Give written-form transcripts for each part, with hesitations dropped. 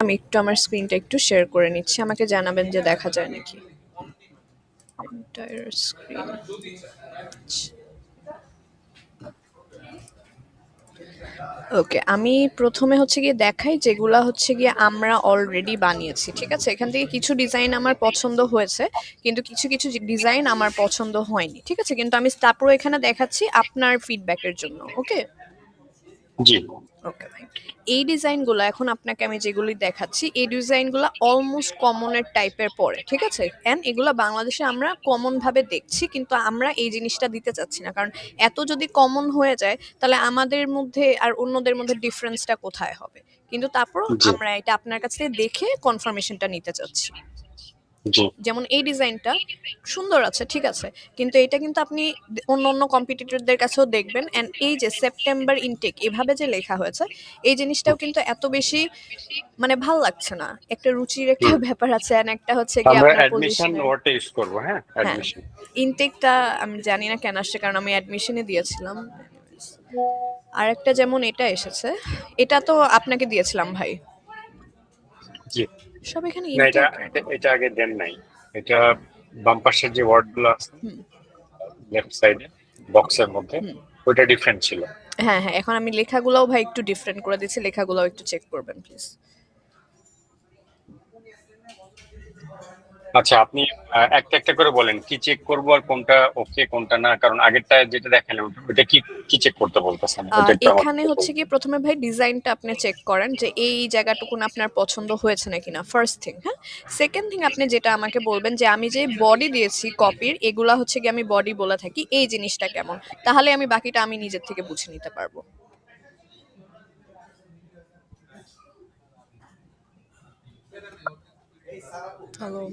আমি একটু আমার স্ক্রিনটা একটু শেয়ার করে নিচ্ছি, আমাকে জানাবেন যে দেখা যায় নাকি এন্টায়ার স্ক্রিন। ওকে, আমি প্রথমে হচ্ছে গিয়ে দেখাই যেগুলা হচ্ছে গিয়ে আমরা অলরেডি বানিয়েছি, ঠিক আছে? এখান থেকে কিছু ডিজাইন আমার পছন্দ হয়েছে, কিন্তু কিছু কিছু ডিজাইন আমার পছন্দ হয়নি, ঠিক আছে? কিন্তু আমি তারপর এখানে দেখাচ্ছি আপনার ফিডব্যাকের জন্য। ওকে জি ওকে ভাই, এই ডিজাইনগুলো এখন আপনাকে আমি যেগুলি দেখাচ্ছি, এই ডিজাইনগুলো অলমোস্ট কমনের টাইপের পড়ে, ঠিক আছে? এন্ড এগুলো বাংলাদেশে আমরা কমন ভাবে দেখছি, কিন্তু আমরা এই জিনিসটা দিতে চাচ্ছি না, কারণ এত যদি কমন হয়ে যায় তাহলে আমাদের মধ্যে আর অন্যদের মধ্যে ডিফারেন্সটা কোথায় হবে? কিন্তু তারপরও জি আমরা এটা আপনার কাছ থেকে দেখে কনফার্মেশনটা নিতে চাচ্ছি। জি যেমন এই ডিজাইনটা সুন্দর আছে, ঠিক আছে, কিন্তু এটা কিন্তু আপনি অন্য অন্য কম্পিটিটরদের কাছেও দেখবেন। এন্ড এই যে সেপ্টেম্বর ইনটেক এভাবে যে লেখা হয়েছে, এই জিনিসটাও কিন্তু এত বেশি মানে ভাল লাগছে না। একটা রুচির একটা হুম ব্যাপার আছে, এন্ড একটা হচ্ছে কি আমরা আপনার অ্যাডমিশন পজিশনের। ওয়ার্ডটা ইউজ করব, হ্যাঁ হ্যাঁ, অ্যাডমিশন। ইনটেকটা আমি জানি না কেন আসছে, কারণ আমি অ্যাডমিশনে দিয়েছিলাম। আর একটা যেমন এটা এসেছে, এটা তো আপনাকে দিয়েছিলাম ভাই। জি সব এখানে না, এটা ইনটেক কেন? এটা এটা আগে দেন নাই। এটা বাম পাশের যে ওয়ার্ড গুলো আছে হুম লেফট সাইডে বক্সের মধ্যে, হুম। ওইটা ডিফারেন্ট ছিল। হ্যাঁ হ্যাঁ, এখন আমি লেখাগুলোও ভাই একটু ডিফারেন্ট করে দিচ্ছি, লেখাগুলোও একটু চেক করবেন প্লিজ। আচ্ছা, আপনি একটা একটা করে বলেন কি চেক করবো আর কোনটা ওকে কোনটা না, কারণ আগেরটা যেটা দেখালেন ওটা কি কি চেক করতে বলতেছেন, ওটা একটু আমাকে এখানে হচ্ছে বলুন। কি প্রথমে ভাই ডিজাইনটা আপনি চেক করেন যে এই জায়গাটুকুন আপনার পছন্দ হয়েছে নাকি না, ফার্স্ট থিং। হ্যাঁ, সেকেন্ড থিং আপনি যেটা আমাকে বলবেন যে আমি যে বডি দিয়েছি কপির, এগুলা হচ্ছে কি আমি বডি বলে থাকি, এই জিনিসটা কেমন, তাহলে আমি বাকিটা আমি নিজের থেকে বুঝে নিতে পারবো। হ্যালো।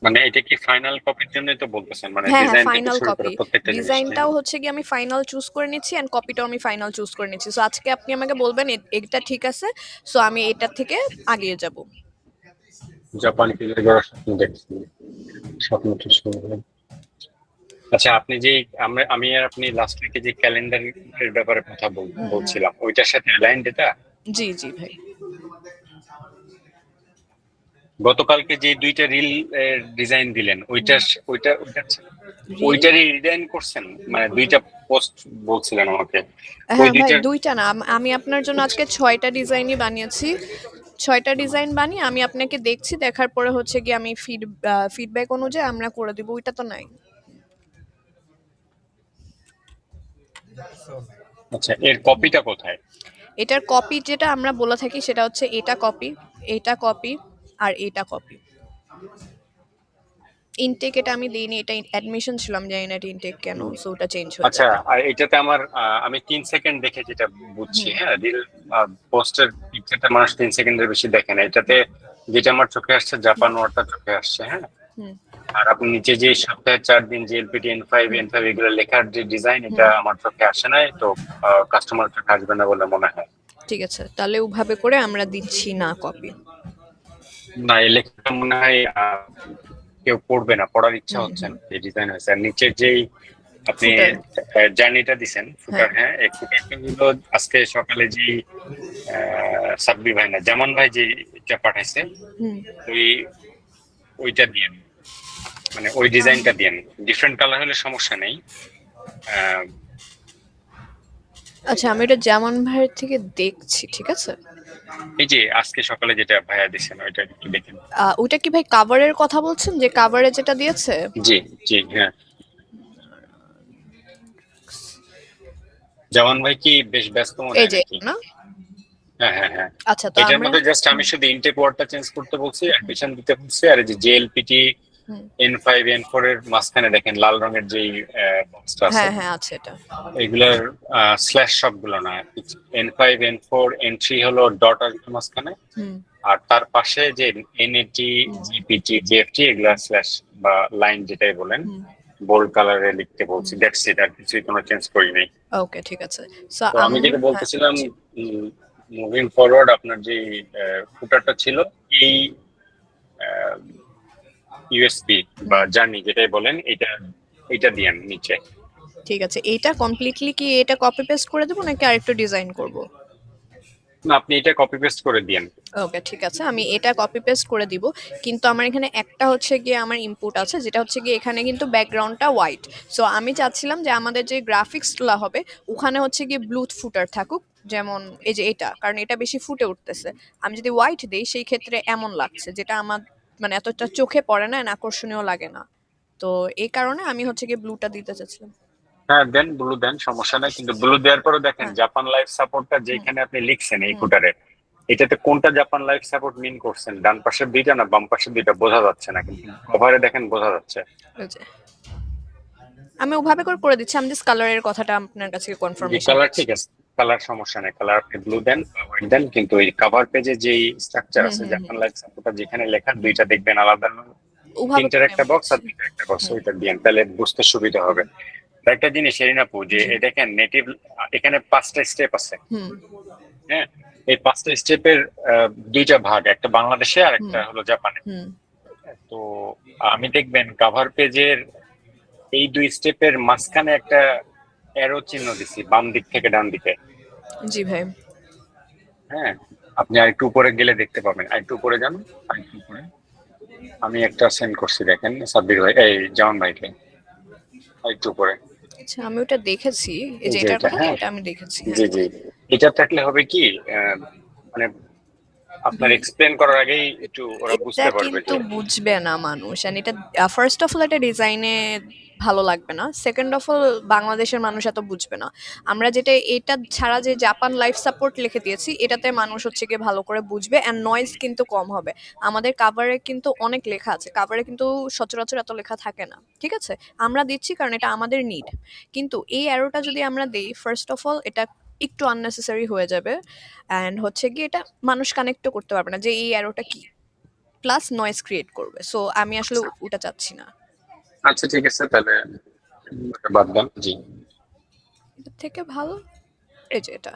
মানে এটা কি ফাইনাল কপির জন্যই তো বলতেছেন, মানে হ্যাঁ হ্যাঁ, ডিজাইন থেকে ফাইনাল শুরু করে কপি। প্রত্যেকটা জিনিস নিয়ে? ডিজাইনটাও হচ্ছে কি আমি ফাইনাল চুজ করে নিচ্ছি, এন্ড কপিটাও আমি ফাইনাল চুজ করে নিচ্ছি। সো আজকে আপনি আমাকে বলবেন এটা ঠিক আছে, সো আমি এটা থেকে আগিয়ে যাব। জাপানি পিজার করার স্বপ্ন দেখছি, স্বপ্নটা শুরু হয়। আচ্ছা, আপনি যে আমি আর আপনি লাস্ট উইকে যে ক্যালেন্ডারের ব্যাপারে কথা বলছিলাম, ওইটার সাথে অ্যালাইন্ড এটা? জি জি ভাই। গতকালকে যে দুইটা রিল ডিজাইন দিলেন, ওইটা রিল? ওইটারই ডিজাইন করছেন? মানে দুইটা পোস্ট বলছিলেন আমাকে, ওই হ্যাঁ ভাই, দুইটার। দুইটা না, আমি আপনার জন্য আজকে 6টা ডিজাইনই বানিয়েছি। 6টা ডিজাইন বানিয়ে আমি আপনাকে দেখছি, দেখার পরে হচ্ছে কি আমি ফিডব্যাক অনুযায়ী আমরা করে দিব, ওইটা তো নাই। আচ্ছা, এর কপিটা কোথায়? এটার কপি যেটা আমরা বলে থাকি সেটা হচ্ছে এটা কপি, এটা কপি, আর এটা কপি। ইনটেক এটা আমি দিইনি, এটা অ্যাডমিশন ছিল, আমি জানি না এটা ইনটেক কেন, হুম। সো ওটা চেঞ্জ হয়ে আচ্ছা, যাবে। আর এটাতে আমার আমি 3 সেকেন্ড দেখে যেটা বুঝছি, হুম হ্যাঁ রিল পোস্টের পিকচারটা মানুষ 3 সেকেন্ডের বেশি দেখে না। এটাতে যেটা আমার চোখে আসছে, জাপান ওয়ারটা চোখে আসছে, হ্যাঁ। হুম আর আপনি নিচে যে সপ্তাহে 4 দিন যে এলপিটি N5 হুম N5 এগুলো লেখার যে ডিজাইন, এটা হুম। আমার চোখে আসে নাই তো। কাস্টমার চোখে আসবে না বলে মনে হয়। ঠিক আছে, তাহলে ওভাবে করে আমরা দিচ্ছি না কপি। না, এই লেখাটা মনে হয় কেউ পড়বে না, পড়ার ইচ্ছা হুম হচ্ছে হুম। না। এই ডিজাইন হয়েছে, আর নিচের যেই আপনি ফুটার। জার্নিটা দিছেন, হ্যাঁ। ফুটার, হ্যাঁ এই ফুটারটা গুলো আজকে সকালে যে সাব্বির ভাই না যেমন ভাই যেটা পাঠাইছে, হুম। ওই ওইটা দিয়েন, মানে ওই ডিজাইনটা দিয়েন। ডিফারেন্ট কালার হলে সমস্যা নেই। আহ, আচ্ছা, আমি এটা জামান ভাইয়ের থেকে দেখছি, ঠিক আছে? এই যে আজকে সকালে যেটা ভাইয়া দিছেন ওইটা একটু দেখেন। ওইটা কি ভাই কাভারের কথা বলছেন, যে কাভারে যেটা দিয়েছে? জি জি হ্যাঁ। জওয়ান ভাই কি বেশ ব্যস্ত মনে এই হয় যে নাকি? এটা না? হ্যাঁ হ্যাঁ হ্যাঁ। আচ্ছা, তো এটার আমরা। মধ্যে জাস্ট আমি শুধু ইনটেক ওয়ার্ডটা চেঞ্জ করতে বলছি, অ্যাডমিশন দিতে বলছি, আর এই যে জেএলপিটি হুম। N5 N4 এর মাঝখানে দেখেন লাল রঙের যেই বক্সটা আছে, হ্যাঁ হ্যাঁ, আছে এটা। এগুলার স্ল্যাশ সবগুলো না, N5 N4 N3 হলো ডট আসবে মাঝখানে, হুম আর তার পাশে যে NAT হুম জিপিটি জিএফটি এগুলা স্ল্যাশ বা লাইন যেটাই বলেন, হুম বোল্ড কালারে লিখতে বলছি। হুম। দ্যাটস ইট, আর কিছুই কোনো চেঞ্জ করি নাই। ওকে, ঠিক আছে। সো তো আমি আমরা, যেটা হ্যাঁ বলতেছিলাম, জি। মুভিং ফরওয়ার্ড আপনার যে ফুটারটা ছিল, এই ইউএসপি বা হুম। জার্নি যেটাই বলেন, এটা এটা দিয়েন নিচে। ঠিক আছে, এইটা কমপ্লিটলি কি এটা কপি পেস্ট করে দেবো নাকি আরেকটু ডিজাইন করব? না, আপনি এটা কপি পেস্ট করে দিয়েন। ওকে, ঠিক আছে, আমি এটা কপি পেস্ট করে দিব। কিন্তু আমার এখানে একটা হচ্ছে গিয়ে আমার ইনপুট আছে, যেটা হচ্ছে গিয়ে এখানে কিন্তু ব্যাকগ্রাউন্ডটা হোয়াইট। সো আমি চাচ্ছিলাম যে আমাদের যে গ্রাফিক্সগুলো হবে ওখানে হচ্ছে গিয়ে ব্লু ফুটার থাকুক, যেমন এই যে এটা, কারণ এটা বেশি ফুটে উঠতেছে। আমি যদি হোয়াইট দেই সেই ক্ষেত্রে এমন লাগছে, যেটা আমার মানে এতটা চোখে পড়ে না, and আকর্ষণীয় লাগে না। তো এই কারণে আমি হচ্ছে গিয়ে ব্লুটা দিতে চাচ্ছিলাম। হ্যাঁ দেন, ব্লু দেন, সমস্যা নাই, কিন্তু ব্লু দেওয়ার পরে দেখেন হ্যাঁ। জাপান লাইফ সাপোর্টটা হুম। যেখানে আপনি লিখছেন এই হুম। ফুটারে, এটাতে কোনটা জাপান লাইফ সাপোর্ট মিন করছেন, ডান পাশের দুইটা না বাম পাশের দুইটা বোঝা যাচ্ছে না, কিন্তু কভারে দেখেন বোঝা যাচ্ছে। ওই যে আমি ওভাবে করে করে দিচ্ছি, আমি জাস্ট কালারের কথাটা আপনার কাছে জি, কনফার্মেশন কালার নিচ্ছি। ঠিক আছে, কালার সমস্যা নেই, কালার আপনি ব্লু দেন বা হোয়াইট দেন, কিন্তু ওই কভার পেজে যেই স্ট্রাকচার হুম আছে হুম হুম। জাপান লাইফ সাপোর্টটা যেখানে লেখা দুইটা দেখবেন আলাদা আলাদা, ওভাবে তিনটার করে একটা আমি বক্স দিচ্ছি। আর দুইটার একটা বক্স, হুম। ওইটা দিয়েন, তাহলে বুঝতে সুবিধা হবে। আর একটা জিনিস এরিন আপু, যে জি। এ দেখেন নেটিভ, এখানে 5টা স্টেপ আছে। হুম। হ্যাঁ, এই 5টা স্টেপের দুইটা ভাগ, একটা বাংলাদেশে আর হুম। একটা হলো জাপানে। হুম। তো আমি দেখবেন কাভার পেজের এই দুই স্টেপের মাঝখানে একটা অ্যারো চিহ্ন দিছি বাম দিক থেকে ডান দিকে। জি ভাই। হ্যাঁ, আপনি আরেকটু উপরে গেলে দেখতে পাবেন, আরেকটু উপরে যান, আরেকটু উপরে। আমি একটা সেন্ড করছি দেখেন সাব্বির ভাই, এই জামান ভাইকে, আরেকটু উপরে। আচ্ছা, আমি ওটা দেখেছি। এই এই যে যে এটার এটা, কথা তো, হ্যাঁ, এটা আমি দেখেছি, হ্যাঁ। জি জি, এটা থাকলে হবে কি, মানে আপনার ভাই, এক্সপ্লেন করার আগেই একটু ওরা এটা বুঝতে পারবে কিন্তু যে। বুঝবে না মানুষ, and এটা ফার্স্ট অফ অল এটা ডিজাইনে ভালো লাগবে না, সেকেন্ড অফ অল বাংলাদেশের মানুষ এত বুঝবে না। আমরা যেটা এটা ছাড়া যে জাপান লাইফ সাপোর্ট লিখে দিয়েছি, এটাতে মানুষ হচ্ছে গিয়ে ভালো করে বুঝবে, অ্যান্ড নয়েজ কিন্তু কম হবে। আমাদের কাভারে কিন্তু অনেক লেখা আছে, কাভারে কিন্তু সচরাচর এত লেখা থাকে না, ঠিক আছে। আমরা দিচ্ছি কারণ এটা আমাদের নিড। কিন্তু এই অ্যারোটা যদি আমরা দেই, ফার্স্ট অফ অল এটা একটু আননেসেসারি হয়ে যাবে, অ্যান্ড হচ্ছে গিয়ে এটা মানুষ কানেক্টও করতে পারবে না যে এই অ্যারোটা কি, প্লাস নয়েজ ক্রিয়েট করবে। সো আমি আসলে আচ্ছা ওটা চাচ্ছি না। আচ্ছা, ঠিক আছে তাহলে, ওটা বাদ দেন। জি এটার থেকে ভালো এই যে এটা,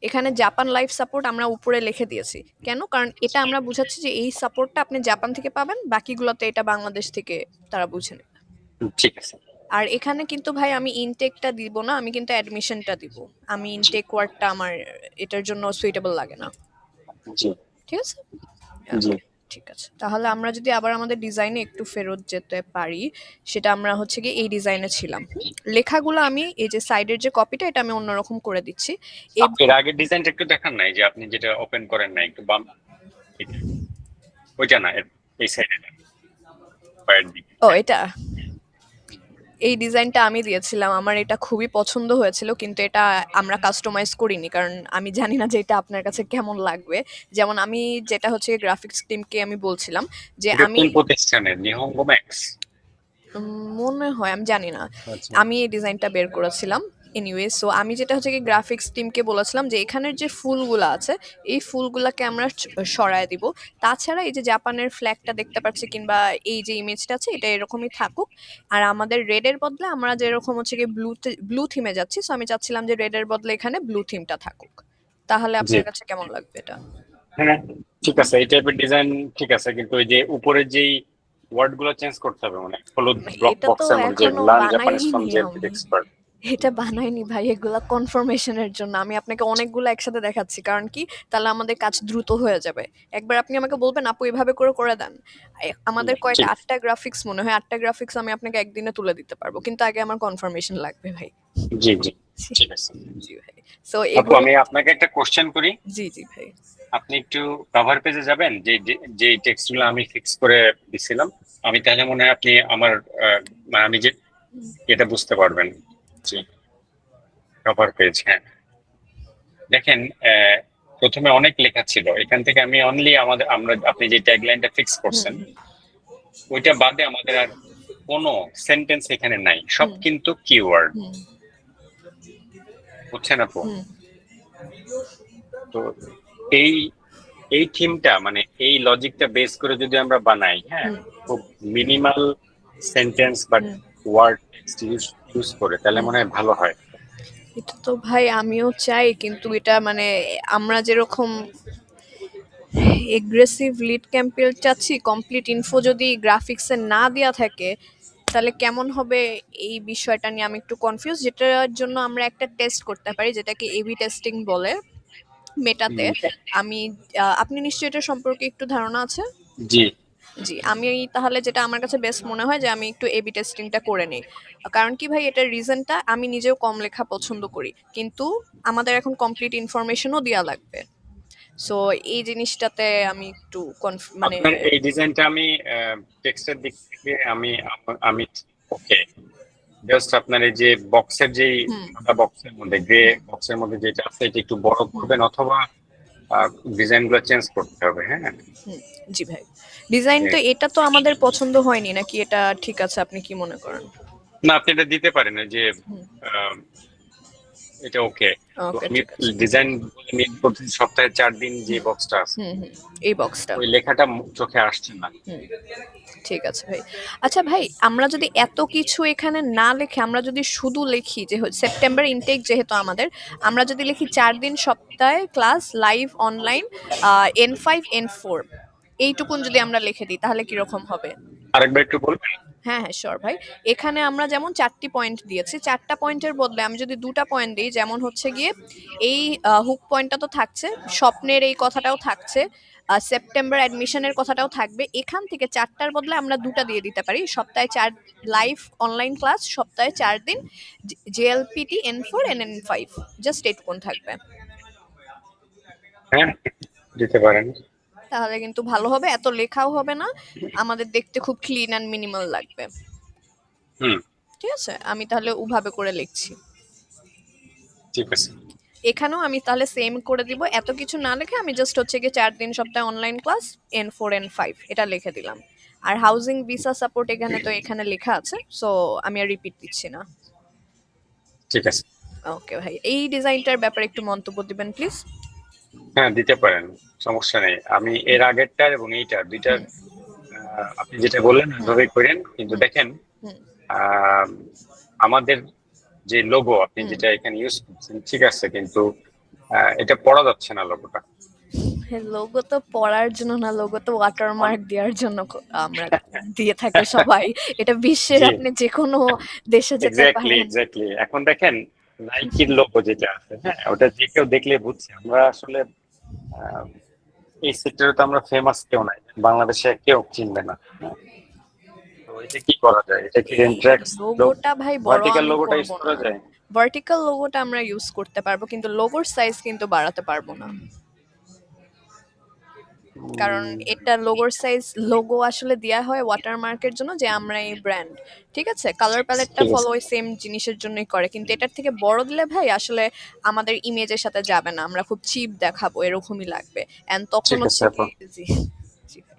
এখানে জাপান লাইফ সাপোর্ট আমরা উপরে লিখে দিয়েছি। কেন? কারণ এটা আমরা বুঝাচ্ছি যে এই সাপোর্টটা আপনি জাপান থেকে পাবেন, বাকিগুলোতে এটা বাংলাদেশ থেকে তারা বুঝে নেবে। ঠিক আছে। আর এখানে কিন্তু ভাই আমি ইনটেকটা দিব না, আমি কিন্তু অ্যাডমিশনটা দিব। আমি জি ইনটেক ওয়ার্ডটা আমার এটার জন্য সুইটেবল লাগে না। জি ঠিক আছে। জি। ওকে, ঠিক আছে। তাহলে আমরা যদি আবার আমাদের ডিজাইনে একটু ফেরত যেতে পারি, সেটা আমরা হচ্ছে গিয়ে এই ডিজাইনে ছিলাম। লেখাগুলো আমি এই যে সাইডের যে কপিটা, এটা আমি অন্যরকম করে দিচ্ছি। আপনি এর আগের ডিজাইনটা একটু দেখান নাই, যে আপনি যেটা ওপেন করেন না একটু বাম, এটা, ওইটা না, এই সাইডে পায়ের দিকে, ও, হ্যাঁ। এটা, এই ডিজাইনটা আমি দিয়েছিলাম, আমার এটা খুবই পছন্দ হয়েছিল, কিন্তু এটা আমরা কাস্টমাইজ করিনি, কারণ আমি জানি না যে এটা আপনার কাছে কেমন লাগবে। যেমন আমি যেটা হচ্ছে গ্রাফিক্স টিমকে আমি বলছিলাম যে এটা আমি কোন প্রতিষ্ঠানের, নিহঙ্গো ম্যাক্স? মনে হয়, আমি জানি না। আচ্ছা আমি এই ডিজাইনটা বের করেছিলাম। এনিওয়ে, সো আমি যেটা হচ্ছে কি গ্রাফিক্স টিমকে বলেছিলাম যে এখানের যে ফুলগুলো আছে, এই ফুলগুলাকে আমরা সরায় দিব। তাছাড়া এই যে জাপানের ফ্ল্যাগটা দেখতে পাচ্ছি, কিংবা এই যে ইমেজটা আছে, এটা এরকমই থাকুক। আর আমাদের রেডের বদলে আমরা যেরকম হচ্ছে কি ব্লু থিমে যাচ্ছি, সো আমি চাচ্ছিলাম যে রেডের বদলে এখানে ব্লু থিমটা থাকুক। তাহলে জি, আপনার কাছে কেমন লাগবে এটা? হ্যাঁ ঠিক আছে, এই টাইপের ডিজাইন ঠিক আছে, কিন্তু ওই যে উপরের যেই ওয়ার্ড গুলো চেঞ্জ করতে হবে, মানে হলুদ ব্লক এটা তো বক্সের মধ্যে যে এখনো লার্ন জাপানিজ ফ্রম বানাইনি জেড আমি। এক্সপার্ট। এটা বানাইনি ভাই, এগুলা কনফার্মেশনের জন্য। আমি আপনাকে অনেকগুলো একসাথে দেখাচ্ছি, কারণ কি, তাহলে আমাদের কাজ দ্রুত হয়ে যাবে। একবার আপনি আমাকে বলবেন আপু এভাবে করে করে দেন, আমাদের কয়টা, ঠিক, 8টা গ্রাফিক্স মনে হয়, 8টা গ্রাফিক্স আমি আপনাকে একদিনে তুলে দিতে পারবো, কিন্তু আগে আমার কনফার্মেশন লাগবে ভাই। জি জি, ঠিক আছে। জি ভাই। সো আপু এগুলো, আমি আপনাকে একটা কোশ্চেন করি, জি জি ভাই। আপনি একটু কভার পেজে যাবেন, যে যে টেক্সট গুলো আমি ফিক্স করে দিছিলাম, আমি তাহলে মনে হয় আপনি আমার মানে আমি যে এটা বুঝতে পারবেন। জি, কভার পেজ, হ্যাঁ দেখেন, প্রথমে অনেক লেখা ছিল, এখান থেকে আমি অনলি আপনি যে ট্যাগলাইনটা ফিক্স হুম। করছেন ওইটা বাদে আমাদের আর কোনো সেন্টেন্স এখানে নাই, সব হুম। কিন্তু কিওয়ার্ড, হুম। বুঝছেন আপু? হুম। তো এই এই থিমটা, মানে এই লজিকটা বেস করে যদি আমরা বানাই, হ্যাঁ, হুম। খুব মিনিমাল সেন্টেন্স বা হুম। ওয়ার্ড টেক্সট ইউজ ইউজ করে, তাহলে হুম। মনে হয় ভালো হয়। এটা তো ভাই আমিও চাই, কিন্তু এটা মানে আমরা যেরকম এগ্রেসিভ লিড ক্যাম্পেল চাচ্ছি, কমপ্লিট ইনফো যদি গ্রাফিক্সে না দেওয়া থাকে, তাহলে কেমন হবে? এই বিষয়টা নিয়ে আমি একটু কনফিউজ, যেটার জন্য আমরা একটা টেস্ট করতে পারি, যেটাকে এবি টেস্টিং বলে। মেটাতে হুম, আমি আপনি নিশ্চয়ই এটা সম্পর্কে একটু ধারণা আছে? জি। জি, আমি তাহলে যেটা আমার কাছে বেস্ট মনে হয় যে আমি একটু এবি টেস্টিংটা করে নেই। কারণ কি ভাই, এটার রিজনটা আমি নিজেও কম লেখা পছন্দ করি। কিন্তু আমাদের এখন কমপ্লিট ইনফরমেশনও দেয়া লাগবে। সো এই জিনিসটাতে আমি একটু মানে আপনার এই ডিজাইনটা আমি টেক্সটের দিক থেকে আমি ওকে। জাস্ট আপনার এই যে বক্সের যেই হুম, সাদা বক্সের মধ্যে গ্রে হুম, বক্সের মধ্যে যেটা আছে এটা একটু বড় হুম, করবেন, অথবা ডিজাইন গুলো চেঞ্জ করতে হবে। হ্যাঁ, হুম। জি ভাই। ডিজাইন তো যে- এটা তো আমাদের পছন্দ হয়নি নাকি, এটা ঠিক আছে আপনি কি মনে করেন? না, আপনি এটা দিতে পারেন এই যে হুম, আহ, এটা ওকে। তো ওকে আমি ঠিক আছে। ডিজাইন মিন করছি সপ্তাহে 4 দিন যে বক্সটা আছে, হুম, হুম। এই বক্সটা। ওই লেখাটা চোখে আসছে না। হুম, ঠিক আছে ভাই। আচ্ছা ভাই, আমরা যদি এত কিছু এখানে না লিখে আমরা যদি শুধু লিখি যে সেপ্টেম্বর ইনটেক যেহেতু আমাদের, আমরা যদি লিখি 4 দিন সপ্তাহে class live online N5 N4, এইটুকুন যদি আমরা লিখে দিই তাহলে কিরকম হবে? আরেকবার একটু বলবেন? হ্যাঁ, হ্যাঁ, শিওর ভাই। এখানে আমরা যেমন 4টি পয়েন্ট দিয়েছি, 4টা পয়েন্টের বদলে আমি যদি 2টা পয়েন্ট দিই, যেমন হচ্ছে গিয়ে এই হুক পয়েন্টটা তো থাকছে, স্বপ্নের এই কথাটাও থাকছে, সেপ্টেম্বর অ্যাডমিশনের কথাটাও থাকবে। এখান থেকে 4টার বদলে আমরা 2টা দিয়ে দিতে পারি। সপ্তাহে 4 লাইভ অনলাইন ক্লাস, সপ্তাহে 4 দিন জেএলপিটি N4 N5, জাস্ট এইটুকুন থাকবে। হ্যাঁ, দিতে পারেন। তাহলে কিন্তু ভালো হবে, এত লেখাও হবে না, আমাদের দেখতে খুব ক্লিন অ্যান্ড মিনিমাল লাগবে। হুম, ঠিক আছে, আমি তাহলে ওভাবে করে লিখছি। ঠিক আছে। এখানেও আমি তাহলে সেম করে দিব, এত কিছু না লিখে আমি জাস্ট হচ্ছে গিয়ে 4 দিন সপ্তাহে অনলাইন ক্লাস N4 N5 এটা লিখে দিলাম। আর হাউজিং ভিসা সাপোর্ট এখানে তো এখানে লেখা আছে, সো আমি আর রিপিট দিচ্ছি না। ঠিক আছে। ওকে ভাই, এই ডিজাইনটার ব্যাপারে একটু মন্তব্য দিবেন প্লিজ। হ্যাঁ, দিতে পারেন, সমস্যা নেই। আমি এর আগেরটার এবং এইটার দুইটার হুম, আপনি যেটা বললেন হুম, ওইভাবেই করেন, কিন্তু হুম, দেখেন হুম, আহ, আমাদের যে লোগো আপনি হুম। যেটা এখানে ইউজ করছেন ঠিক আছে, কিন্তু এটা পড়া যাচ্ছে না লোগোটা। লোগো তো পড়ার জন্য না, লোগো তো ওয়াটারমার্ক দেওয়ার জন্য আমরা দিয়ে থাকে সবাই। এটা বিশ্বের জি, আপনি যে কোনো দেশে যেতে এক্স্যাক্টলি পারেন। এক্স্যাক্টলি। এখন দেখেন নাইকির লোগো যেটা আছে, হ্যাঁ, ওটা যে কেউ দেখলে বুঝছে আমরা আসলে আহ, এই সেক্টরে তো আমরা ফেমাস কেউ নাই, বাংলাদেশে কেউ চিনবে না। হ্যাঁ, তো এটা কি করা যায়? এটা কি এই রেন্ট্রাক্স লোগোটা ভাই বড় ভার্টিক্যাল আমি লোগোটা করব ইউজ না। করা যায়? ভার্টিক্যাল লোগোটা আমরা ইউজ করতে পারবো, কিন্তু লোগোর সাইজ কিন্তু বাড়াতে পারবো না। কারণ উম, এটা লোগোর সাইজ, লোগো আসলে দেয়া হয় ওয়াটারমার্কের জন্য যে আমরা এই ব্র্যান্ড। ঠিক আছে, কালার প্যালেটটা ঠিক আছে, ফলো ওই সেম জিনিসের জন্যই করে, কিন্তু এটার থেকে বড় দিলে ভাই আসলে আমাদের ইমেজের সাথে যাবে না, আমরা খুব চিপ দেখাবো এরকমই লাগবে। এন্ড তখন ঠিক আছে হচ্ছে কি, আপু। জি, জি ভাই।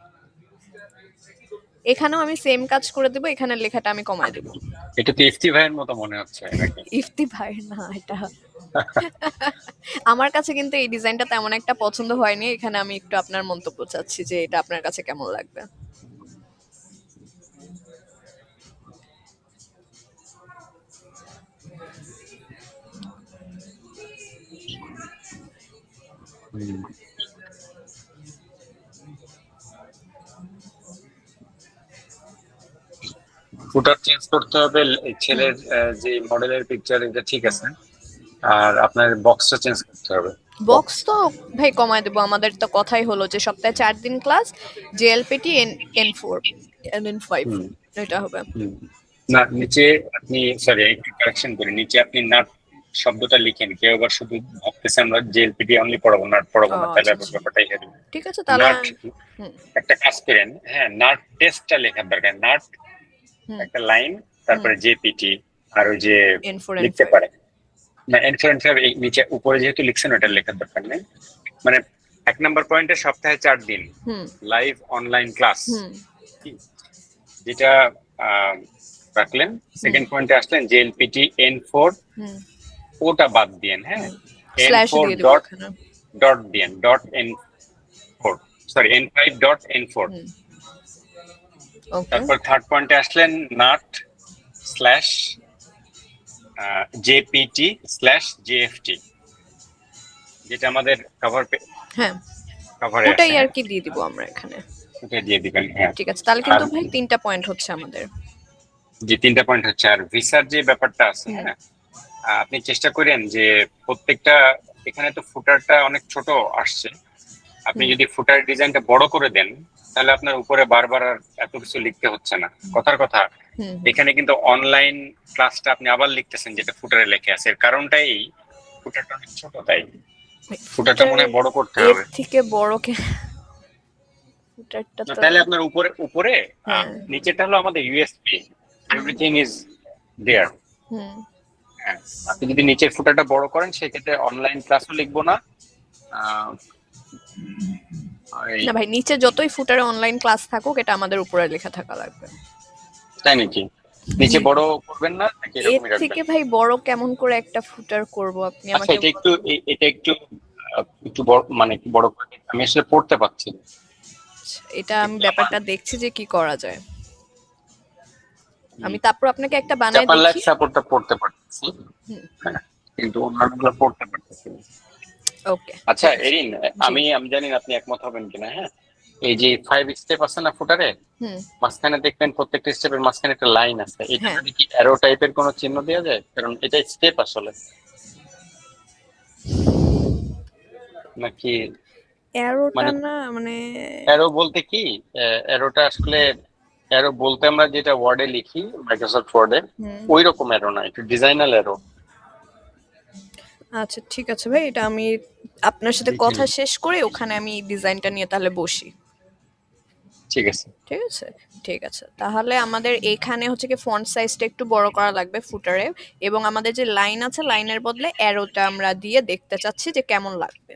এখানেও আমি সেম কাজ করে দেবো, এখানে লেখাটা আমি কমায় দেবো। এটা তো ইফতি ভাইয়ের মতো মনে হচ্ছে নাকি? ইফতি ভাই না এটা। আমার কাছে কিন্তু এই ডিজাইনটা তেমন একটা পছন্দ হয়নি, এখানে আমি একটু আপনার মন্তব্য চাচ্ছি যে এটা আপনার কাছে কেমন লাগবে। ফুটার চেঞ্জ করতে হবে, এই হুম। ছেলের যে মডেলের পিকচার এটা ঠিক আছে, আর আপনার বক্সটা চেঞ্জ করতে হবে। বক্স। বক্স তো ভাই কমায় দেবো, আমাদের তো কথাই হলো যে সপ্তাহে 4 দিন ক্লাস, জেএলপিটি N4 N5, হুম, এটা হবে। হুম। না, নিচে আপনি, সরি একটু কারেকশন করি, নিচে আপনি নাট শব্দটা লিখেন। কেউ আবার শুধু ভাবতেছে আমরা জেএলপিটি অনলি পড়াবো, নাট পড়াবো ও না, তাহলে আচ্ছা আবার আচ্ছা, ব্যাপারটাই হেরে যাবে। ঠিক আছে তাহলে নাট, হুম, একটা কাজ করেন, হ্যাঁ, নাট টেস্টটা লেখার দরকার, নাট হুম, একটা লাইন, হুম। তারপরে জেপিটি, আর ওই যে N4 লিখতে N5। পারে না ইনফ্লুয়েন্স হবে। এই নিচে উপরে যেহেতু লিখছেন ওটা লেখার দরকার নেই। মানে 1 নম্বর পয়েন্টে সপ্তাহে 4 দিন হুম, লাইভ অনলাইন ক্লাস, হুম, যেটা আহ, রাখলেন। হুম, সেকেন্ড পয়েন্টে আসলেন জেএলপিটি N4, হুম, ওটা বাদ দিয়েন, হ্যাঁ, হুম। এন স্ল্যাশ ফোর দিয়ে দিব ডট এখানে। ডট দিয়েন, N4, সরি N5.N4। হুম, ওকে। তারপর থার্ড পয়েন্টে আসলেন নাট স্ল্যাশ জেপিটি স্ল্যাশ জেএফটি, যেটা আমাদের হ্যাঁ, কভারে আছে। ওটাই আর হ্যাঁ, কি দিয়ে দিব আমরা এখানে। ওটা দিয়ে দিবেন। হ্যাঁ, ঠিক আছে, তাহলে আর কিন্তু ভাই 3টা পয়েন্ট হচ্ছে আমাদের। যে 3টা পয়েন্ট হচ্ছে, আর ভিসার যে ব্যাপারটা আছে, হুম, হ্যাঁ, আপনি চেষ্টা করেন যে প্রত্যেকটা এখানে তো ফুটারটা অনেক ছোট আসছে। আপনি হুম যদি ফুটার ডিজাইনটা বড় করে দেন, তাহলে আপনার উপরে বারবার আর এত কিছু লিখতে হচ্ছে না। কথার কথা, হুম এখানে কিন্তু অনলাইন ক্লাসটা আপনি আবার লিখতেছেন যেটা ফুটারে লেখা আছে, এর কারণটাই ফুটারটা অনেক ছোট, তাই ফুটারটা ফুটার মনে হয় বড় করতে এর হবে। থেকে বড় কে? ফুটারটা না, তো তাহলে আপনার উপরে উপরে হ্যাঁ নিচেটা হলো আমাদের ইউএসপি, এভরিথিং ইজ দেয়ার। হুম। হ্যাঁ, আপনি যদি নিচের ফুটারটা বড় করেন সেক্ষেত্রে অনলাইন ক্লাসও লিখবো না। আহ, এই না ভাই, নিচে যতই ফুটারে অনলাইন ক্লাস থাকুক, এটা আমাদের উপরে লেখা থাকা লাগবে। তাই নাকি? নিচে বড় করবেন না নাকি এর এরকমই থেকে রাখবেন? ভাই বড় কেমন করে একটা ফুটার করব, আপনি আচ্ছা, আমাকে এটা একটু এটা একটু একটু বড়, মানে একটু বড় করে দিন। আমি আসলে পড়তে পারছি না। এটা আমি একটু আমার ব্যাপারটা দেখছি যে কি করা যায়। আমি তারপর আপনাকে একটা বানায় জাপান লাইফ দেখি। সাপোর্টটা পড়তে পারতেছি, হুম। হ্যাঁ, কিন্তু অন্যান্যগুলো পড়তে পারতেছি না। ওকে, আচ্ছা ঠিক আছে। এরিন, জি। আমি জানি না আপনি একমত হবেন কিনা, হ্যাঁ। এই যে 5 স্টেপ আছে না ফুটারে, হুম। মাঝখানে দেখবেন প্রত্যেকটা স্টেপের মাঝখানে একটা লাইন আছে, এটা হ্যাঁ। যদি কি অ্যারো টাইপের কোনো চিহ্ন দেওয়া যায়, কারণ এটা স্টেপ আসলে, নাকি অ্যারোটা মানে না মানে অ্যারো বলতে কি, অ্যারোটা আসলে, অ্যারো বলতে আমরা যেটা ওয়ার্ডে লিখি মাইক্রোসফট ওয়ার্ডে, হুম। ওই রকম অ্যারো না, একটু ডিজাইনাল অ্যারো। আচ্ছা ঠিক আছে ভাই, এটা আমি আপনার সাথে দেখে কথা নিন। শেষ করে ওখানে আমি ডিজাইনটা নিয়ে তাহলে বসি। ঠিক আছে। ঠিক আছে। ঠিক আছে, তাহলে আমাদের এখানে হচ্ছে কি ফন্ট সাইজটা একটু বড় করা লাগবে ফুটারে, এবং আমাদের যে লাইন আছে লাইনের বদলে অ্যারোটা আমরা দিয়ে দেখতে চাচ্ছি যে কেমন লাগবে।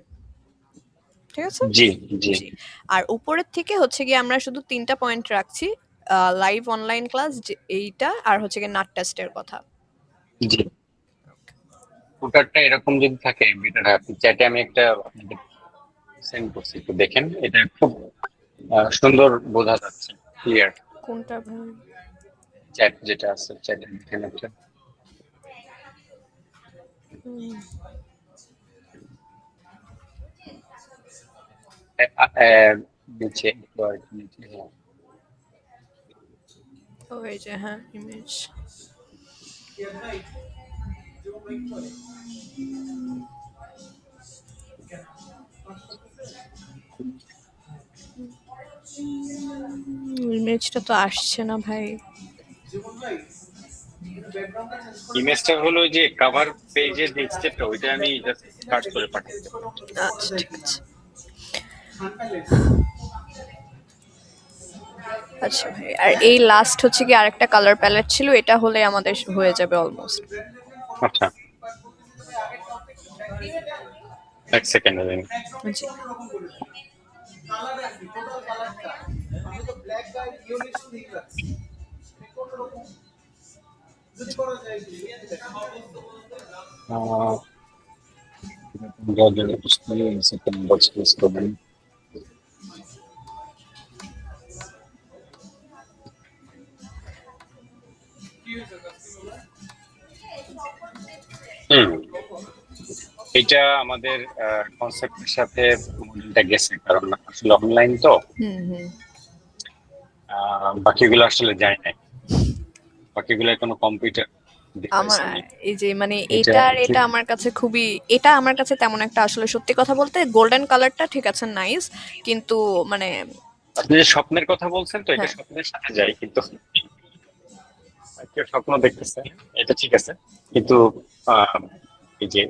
ঠিক আছে। জি, জি, জি। আর উপরের থেকে হচ্ছে গিয়ে আমরা শুধু ৩টা পয়েন্ট রাখছি। লাইভ অনলাইন ক্লাস যে এইটা, আর হচ্ছে গিয়ে নাট টেস্টের কথা। জি। ফুটারটা এরকম যদি থাকে বেটার হয়। আপনি চ্যাটে আমি একটা আপনাদের সেন্ড করছি, একটু দেখেন, এটা খুব সুন্দর বোঝা যাচ্ছে, ক্লিয়ার। কোনটা ভাই? চ্যাট যেটা আছে, চ্যাটে দেখেন একটা। হুম, নিচে একটু আর একটু নিচে, হ্যাঁ। ওই যে হ্যাঁ, ইমেজ। ইমেজটা তো আসছে না ভাই। ইমেজটা হলো যে কাভার পেজের যে স্টেপটা, ওইটা আমি জাস্ট কাট করে পাঠাচ্ছি। আচ্ছা ঠিক আছে। আচ্ছা ভাই, আর এই লাস্ট হচ্ছে কি আরেকটা কালার প্যালেট ছিল, এটা হলে আমাদের হয়ে যাবে অলমোস্ট। আচ্ছা, এক সেকেন্ড। জি। হুম, এটা আমাদের কনসেপ্টের সাথে মডেলটা গেছে, কারণ আসলে অনলাইন তো, হুম হুম। বাকিগুলো আসলে যায় না, বাকিগুলো কোনো কম্পিউটার ডিভাইস আমার নেই। এই যে মানে এটা এটা আর এটা আমার কাছে খুবই, এটা আমার কাছে তেমন একটা আসলে সত্যি কথা বলতে গোল্ডেন কালারটা ঠিক আছে নাইস, কিন্তু মানে আপনি যে স্বপ্নের কথা বলছেন, তো এটা হ্যাঁ স্বপ্নের সাথে যায়, কিন্তু কেউ স্বপ্ন দেখতেছে, এটা ঠিক আছে, কিন্তু আহ, এই যে,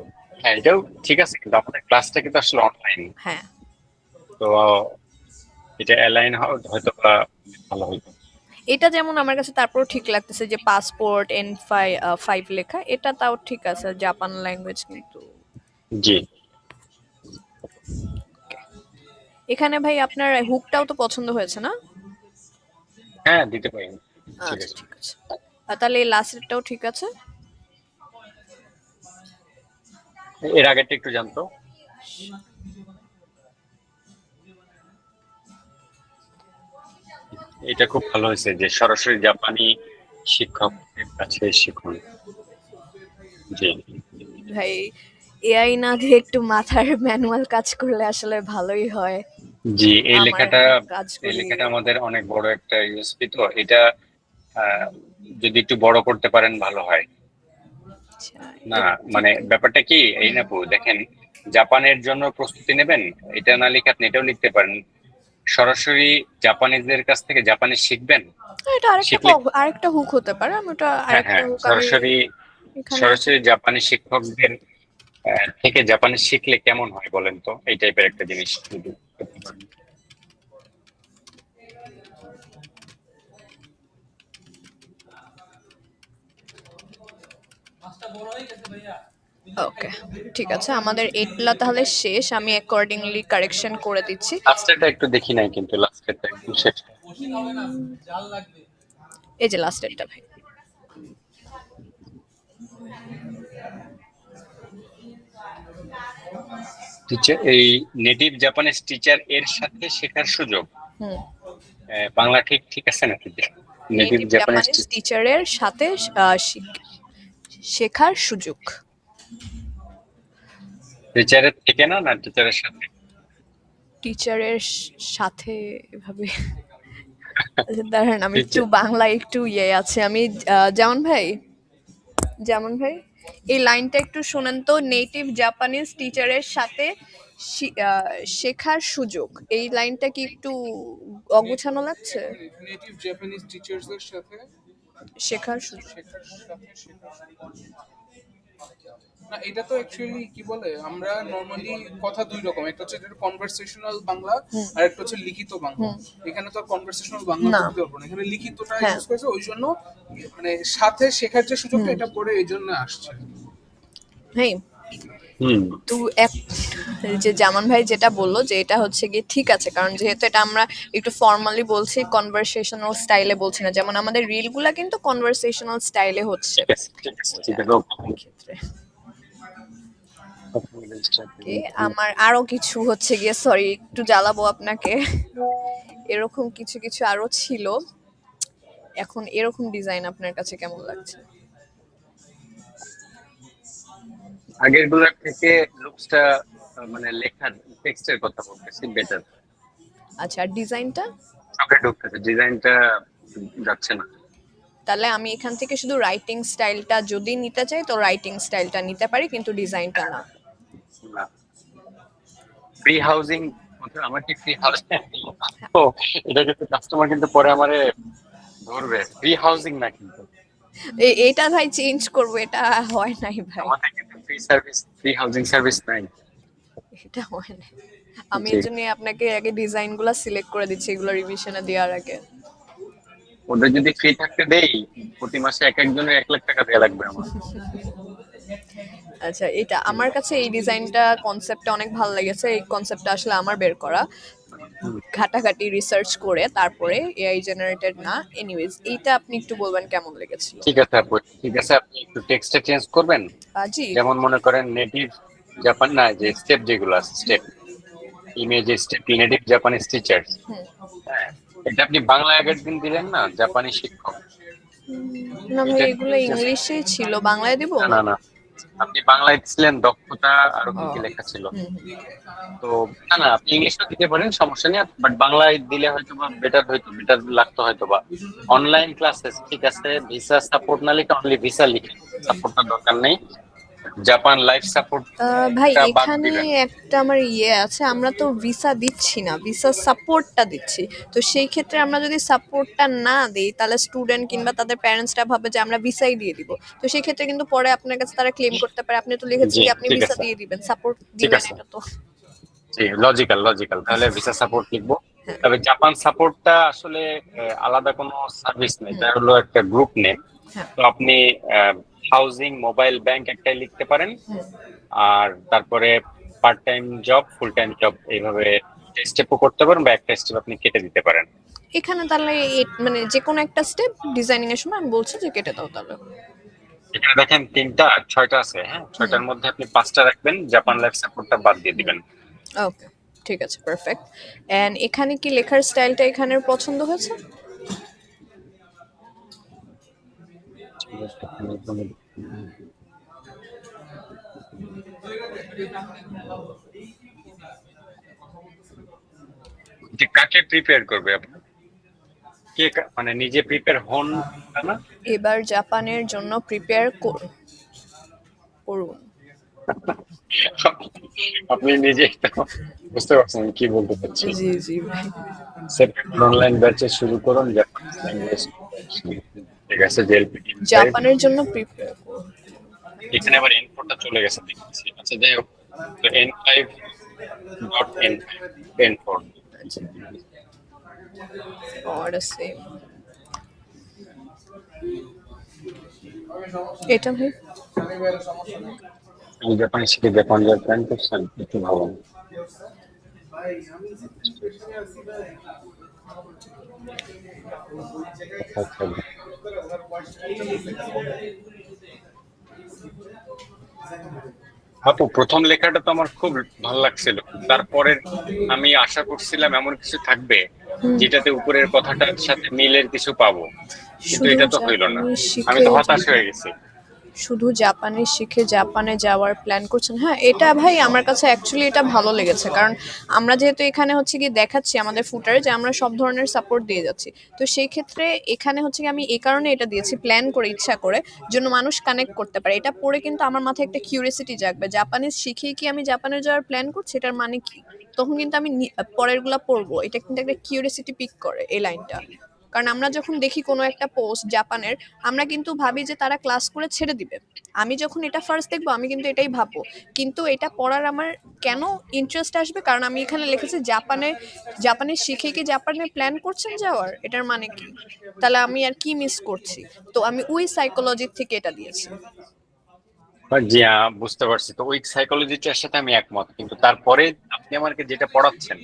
হ্যাঁ এটাও ঠিক আছে, কিন্তু আমাদের ক্লাসটা কিন্তু আসলে অনলাইন, হ্যাঁ। তো এটা অ্যালাইন হয়তো বা ভালো হইতো। এটা যেমন আমার কাছে তারপর ঠিক লাগতেছে যে পাসপোর্ট N5 লেখা, এটা তাও ঠিক আছে, জাপান ল্যাঙ্গুয়েজ কিন্তু। জি, এখানে ভাই আপনার হুকটাও তো পছন্দ হয়েছে না? হ্যাঁ দিতে পারি, ঠিক আচ্ছা আছে। ঠিক আছে। আর তাহলে এই লাস্টেরটাও ঠিক আছে। এর আগেরটা একটু জানতো। এটা খুব ভালো হয়েছে যে সরাসরি জাপানি শিক্ষকের কাছে শিখুন। জি, ভাই, এআই না দিয়ে একটু মাথার ম্যানুয়াল কাজ করলে আসলে ভালোই হয়। জি, এই আমার লেখাটা, এই কাজগুলি। লেখাটা আমাদের অনেক বড় একটা ইউএসপি, তো এটা আহ, যদি একটু বড় করতে পারেন ভালো হয়। আচ্ছা, না, একটু মানে ব্যাপারটা কি, এই হুম না আপু দেখেন, জাপানের জন্য প্রস্তুতি নেবেন, এটা না লিখে আপনি এটাও লিখতে পারেন, সরাসরি জাপানিজদের কাছ থেকে জাপানি শিখবেন। এটা শিখলে আরেকটা হুক হতে পারে, আমি ওটা হ্যাঁ আরেকটা হ্যাঁ, হুক আমি সরাসরি এখানে সরাসরি জাপানি শিক্ষকদের থেকে জাপানি শিখলে কেমন হয় বলেন তো, এই টাইপের একটা জিনিস যদি করতে পারেন। ওকে, ঠিক আছে, আমাদের এইটলা তাহলে শেষ, আমি অ্যাকর্ডিংলি কারেকশন করে দিচ্ছি। লাস্টেরটা একটু দেখি নাই কিন্তু, লাস্টেরটা একদম শেষ। এই যে লাস্টেরটা ভাই। টিচার, এই নেটিভ জাপানিজ টিচার এর সাথে শেখার সুযোগ, হুম, বাংলা ঠিক ঠিক আছে নাকি? নেটিভ নেটিভ জাপানিজ জাপানিজ টিচারের সাথে শেখার সুযোগ। টিচারের থেকে না, না টিচারের সাথে? টিচারের সাথে এভাবে আচ্ছা, দাঁড়ান আমি একটু টিচার, বাংলা একটু ইয়ে আছে আমি যেমন ভাই, যেমন ভাই এই লাইনটা একটু শোনেন তো, নেটিভ জাপানিজ টিচারের সাথে শেখার সুযোগ, এই লাইনটা কি একটু অগোছানো লাগছে? নেটিভ জাপানিজ টিচার্সদের সাথে শেখার সুযোগ। না, এটা তো অ্যাকচুয়ালি কি বলে, আমরা নরমালি কথা দুই রকম, একটা হচ্ছে যেটা কনভারসেশনাল বাংলা হুম আর একটা হচ্ছে লিখিত বাংলা। হুম। এখানে তো কনভারসেশনাল বাংলা না। করতে পারবো না, এখানে লিখিতটা হ্যাঁ। ইউজ করেছে, ওই জন্য মানে সাথে শেখার যে সুযোগটা হুম। এটা পরে এই জন্য আসছে। ভাই হুম, তো এক যে জামান ভাই যেটা বললো যে এটা হচ্ছে গিয়ে ঠিক আছে, কারণ যেহেতু এটা আমরা একটু ফর্মালি বলছি, কনভারসেশনাল স্টাইলে বলছি না, যেমন আমাদের রিলগুলা কিন্তু কনভারসেশনাল স্টাইলে হচ্ছে ঠিক আছে ঠিক আছে ঠিক ওটা আছে, ক্ষেত্রে। ওকে। আমার আরো কিছু হচ্ছে গিয়ে, সরি একটু জ্বালাবো আপনাকে, এরকম কিছু কিছু আরো ছিল, এখন এরকম ডিজাইন আপনার কাছে কেমন লাগছে? আগের গুলার থেকে লুকসটা, মানে লেখা টেক্সটের কথা বলতেছি, বেটার। আচ্ছা, আর ডিজাইনটা? চোখে ঢুকতেছে, ডিজাইনটা যাচ্ছে না। তাহলে আমি এখান থেকে শুধু রাইটিং স্টাইলটা যদি নিতে চাই তো রাইটিং স্টাইলটা নিতে পারি, কিন্তু ডিজাইনটা না। না, ফ্রি হাউজিং, আমার কি ফ্রি হাউজিং? ও, এটা কিন্তু কাস্টমার কিন্তু পরে আমারে ধরবে, ফ্রি হাউজিং না কিন্তু, এটা ভাই চেঞ্জ করব, এটা হয় নাই ভাই, আমাদের কিন্তু free service, free housing service নাই। এটা হয় না। আমি জি, এর জন্য আপনাকে আগে ডিজাইনগুলো সিলেক্ট করে দিচ্ছি, এগুলো রিভিশনে দেওয়ার আগে। ওদের যদি ফ্রি থাকতে দেই, প্রতি মাসে এক একজনের 1 লাখ টাকা দেওয়া লাগবে আমার। আচ্ছা, এটা আমার কাছে এই ডিজাইনটা কনসেপ্টটা অনেক ভালো লেগেছে, এই কনসেপ্টটা আসলে আমার বের করা, হুম, ঘাটাঘাটি রিসার্চ করে তারপরে, এআই জেনারেটেড না। এনিওয়েজ এইটা আপনি একটু বলবেন কেমন লেগেছিল? ঠিক আছে আপু, ঠিক আছে, আপনি একটু টেক্সটে চেঞ্জ করবেন। জি। যেমন মনে করেন নেটিভ জাপান না, যে স্টেপ যেগুলো আছে, step image, step native Japanese teachers, হুম। হ্যাঁ, এটা আপনি বাংলায় আগের দিন দিলেন না, জাপানি শিক্ষক, না ভাই, এটা এগুলো ইংলিশেই ছিল, বাংলায় দিব? না না না, আপনি বাংলায় দিছিলেন দক্ষতা, আরো কি ও, কি লেখা ছিল। হুম হুম। তো না না, আপনি ইংলিশও দিতে পারেন, সমস্যা নেই, বাট বাংলায় দিলে হয়তো বা বেটার, হয়তো বেটার লাগতো হয়তো বা। অনলাইন ক্লাসেস ঠিক আছে, ভিসা সাপোর্ট না লিখে অনলি ভিসা লিখে, সাপোর্টটা দরকার নেই, জাপান লাইফ ভাই সাপোর্টটা বাদ এখানে দিবেন। একটা আমার ইয়ে আছে, আমরা তো ভিসা দিচ্ছি না, ভিসা সাপোর্টটা দিচ্ছি, তো সেই ক্ষেত্রে আমরা যদি সাপোর্টটা না দিই তাহলে স্টুডেন্ট কিংবা তাদের প্যারেন্টসরা ভাবে যে আমরা ভিসাই দিয়ে দিব, তো সেই ক্ষেত্রে কিন্তু পরে আপনার কাছে তারা ক্লেম করতে পারে আপনি তো লিখেছেন জি, কি আপনি ঠিক ভিসা আছে দিয়ে দিবেন, সাপোর্ট ঠিক দিবেন, আছে, এটা তো। জি, লজিক্যাল লজিক্যাল, তাহলে ভিসা সাপোর্ট লিখবো। হ্যাঁ। তবে জাপান সাপোর্টটা আসলে আলাদা কোনো সার্ভিস নেই, হুম। এটা হলো একটা গ্রুপ নেম। হ্যাঁ। তো আপনি হাউজিং, মোবাইল ব্যাংক একটাই লিখতে পারেন, হুম। আর তারপরে part time job, full time job, এইভাবে স্টেপও করতে পারেন, বা একটা স্টেপ আপনি কেটে দিতে পারেন। এখানে তাহলে মানে যে কোনো একটা স্টেপ ডিজাইনিং এর সময় আমি বলছি যে কেটে দাও তাহলে। এখানে দেখেন 6টা আছে, হ্যাঁ, হুম। 6টার মধ্যে আপনি 5টা রাখবেন, জাপান লাইফ সাপোর্টটা বাদ দিয়ে দিবেন। ওকে, ঠিক আছে, পারফেক্ট। এন্ড এখানে কি লেখার স্টাইলটা এখানের পছন্দ হয়েছে? যে কাকে প্রিপেয়ার করবে আপনি, মানে নিজে প্রিপেয়ার হন, তা না? এবার জাপানের জন্য প্রিপেয়ার করুন। আপনি নিজেই তো বুঝতে পারছেন আমি কি বলতে চাচ্ছি। জি জি ভাই। সেপ্টেম্বর অনলাইন ব্যাচে শুরু করুন জাপানিজ ল্যাঙ্গুয়েজ। ঠিক আছে, জেএলপিটি ফাইভ। জাপানের জন্য প্রিপেয়ার করুন। এখানে আবার এন4টা চলে গেছে দেখতেছি। আচ্ছা যাই হোক, তো N5.N5 N4। আচ্ছা, or সেম এটা ভাই। আমি জাপানি শিখে জাপান যাওয়ার প্ল্যান করছেন, একটু ভাবুন। কোথায় থাকবে? আপু, প্রথম লেখাটা তো আমার খুব ভালো লাগছিল, তারপরের আমি আশা করছিলাম এমন কিছু থাকবে হুম, যেটাতে উপরের কথাটার সাথে মিলের কিছু পাবো, কিন্তু শুধু এটা তো হইল না। জাপানি আমি শিখে তো হতাশ হয়ে গেছি। শুধু জাপানি শিখে জাপানে যাওয়ার প্ল্যান করছেন? হ্যাঁ, এটা ভাই আমার কাছে অ্যাকচুয়ালি এটা ভালো লেগেছে, কারণ আমরা যেহেতু এখানে হচ্ছে কি দেখাচ্ছি আমাদের ফুটারে যে আমরা সব ধরনের সাপোর্ট দিয়ে যাচ্ছি। তো সেই ক্ষেত্রে এখানে হচ্ছে কি আমি এই কারণে এটা দিয়েছি, প্ল্যান করে ইচ্ছা করে, জন্য মানুষ কানেক্ট করতে পারে। এটা পড়ে কিন্তু আমার মাথায় একটা কিউরিয়াসিটি জাগবে, জাপানিজ শিখেই কি আমি জাপানে যাওয়ার প্ল্যান করছি, এটার মানে কি? তখন কিন্তু আমি পরের গুলা পড়বো, এটা কিন্তু একটা কিউরিয়াসিটি পিক করে এই লাইনটা। কারণ আমরা যখন দেখি কোনো একটা পোস্ট জাপানের, আমরা কিন্তু ভাবি যে তারা ক্লাস করে ছেড়ে দিবে। আমি যখন এটা ফার্স্ট দেখবো আমি কিন্তু এটাই ভাববো, কিন্তু এটা পড়ার আমার কেন ইন্টারেস্ট আসবে, কারণ আমি এখানে লিখেছি জাপানে, জাপানে শিখে কি জাপানে প্ল্যান করছেন যাওয়ার, এটার মানে কি? তাহলে আমি আর কি মিস করছি? তো আমি ওই সাইকোলজি থেকে এটা দিয়েছি। জি হ্যাঁ, বুঝতে পারছি। তো ওই সাইকোলজিটার সাথে আমি একমত, কিন্তু তারপরে আপনি আমাকে যেটা পড়াচ্ছেন,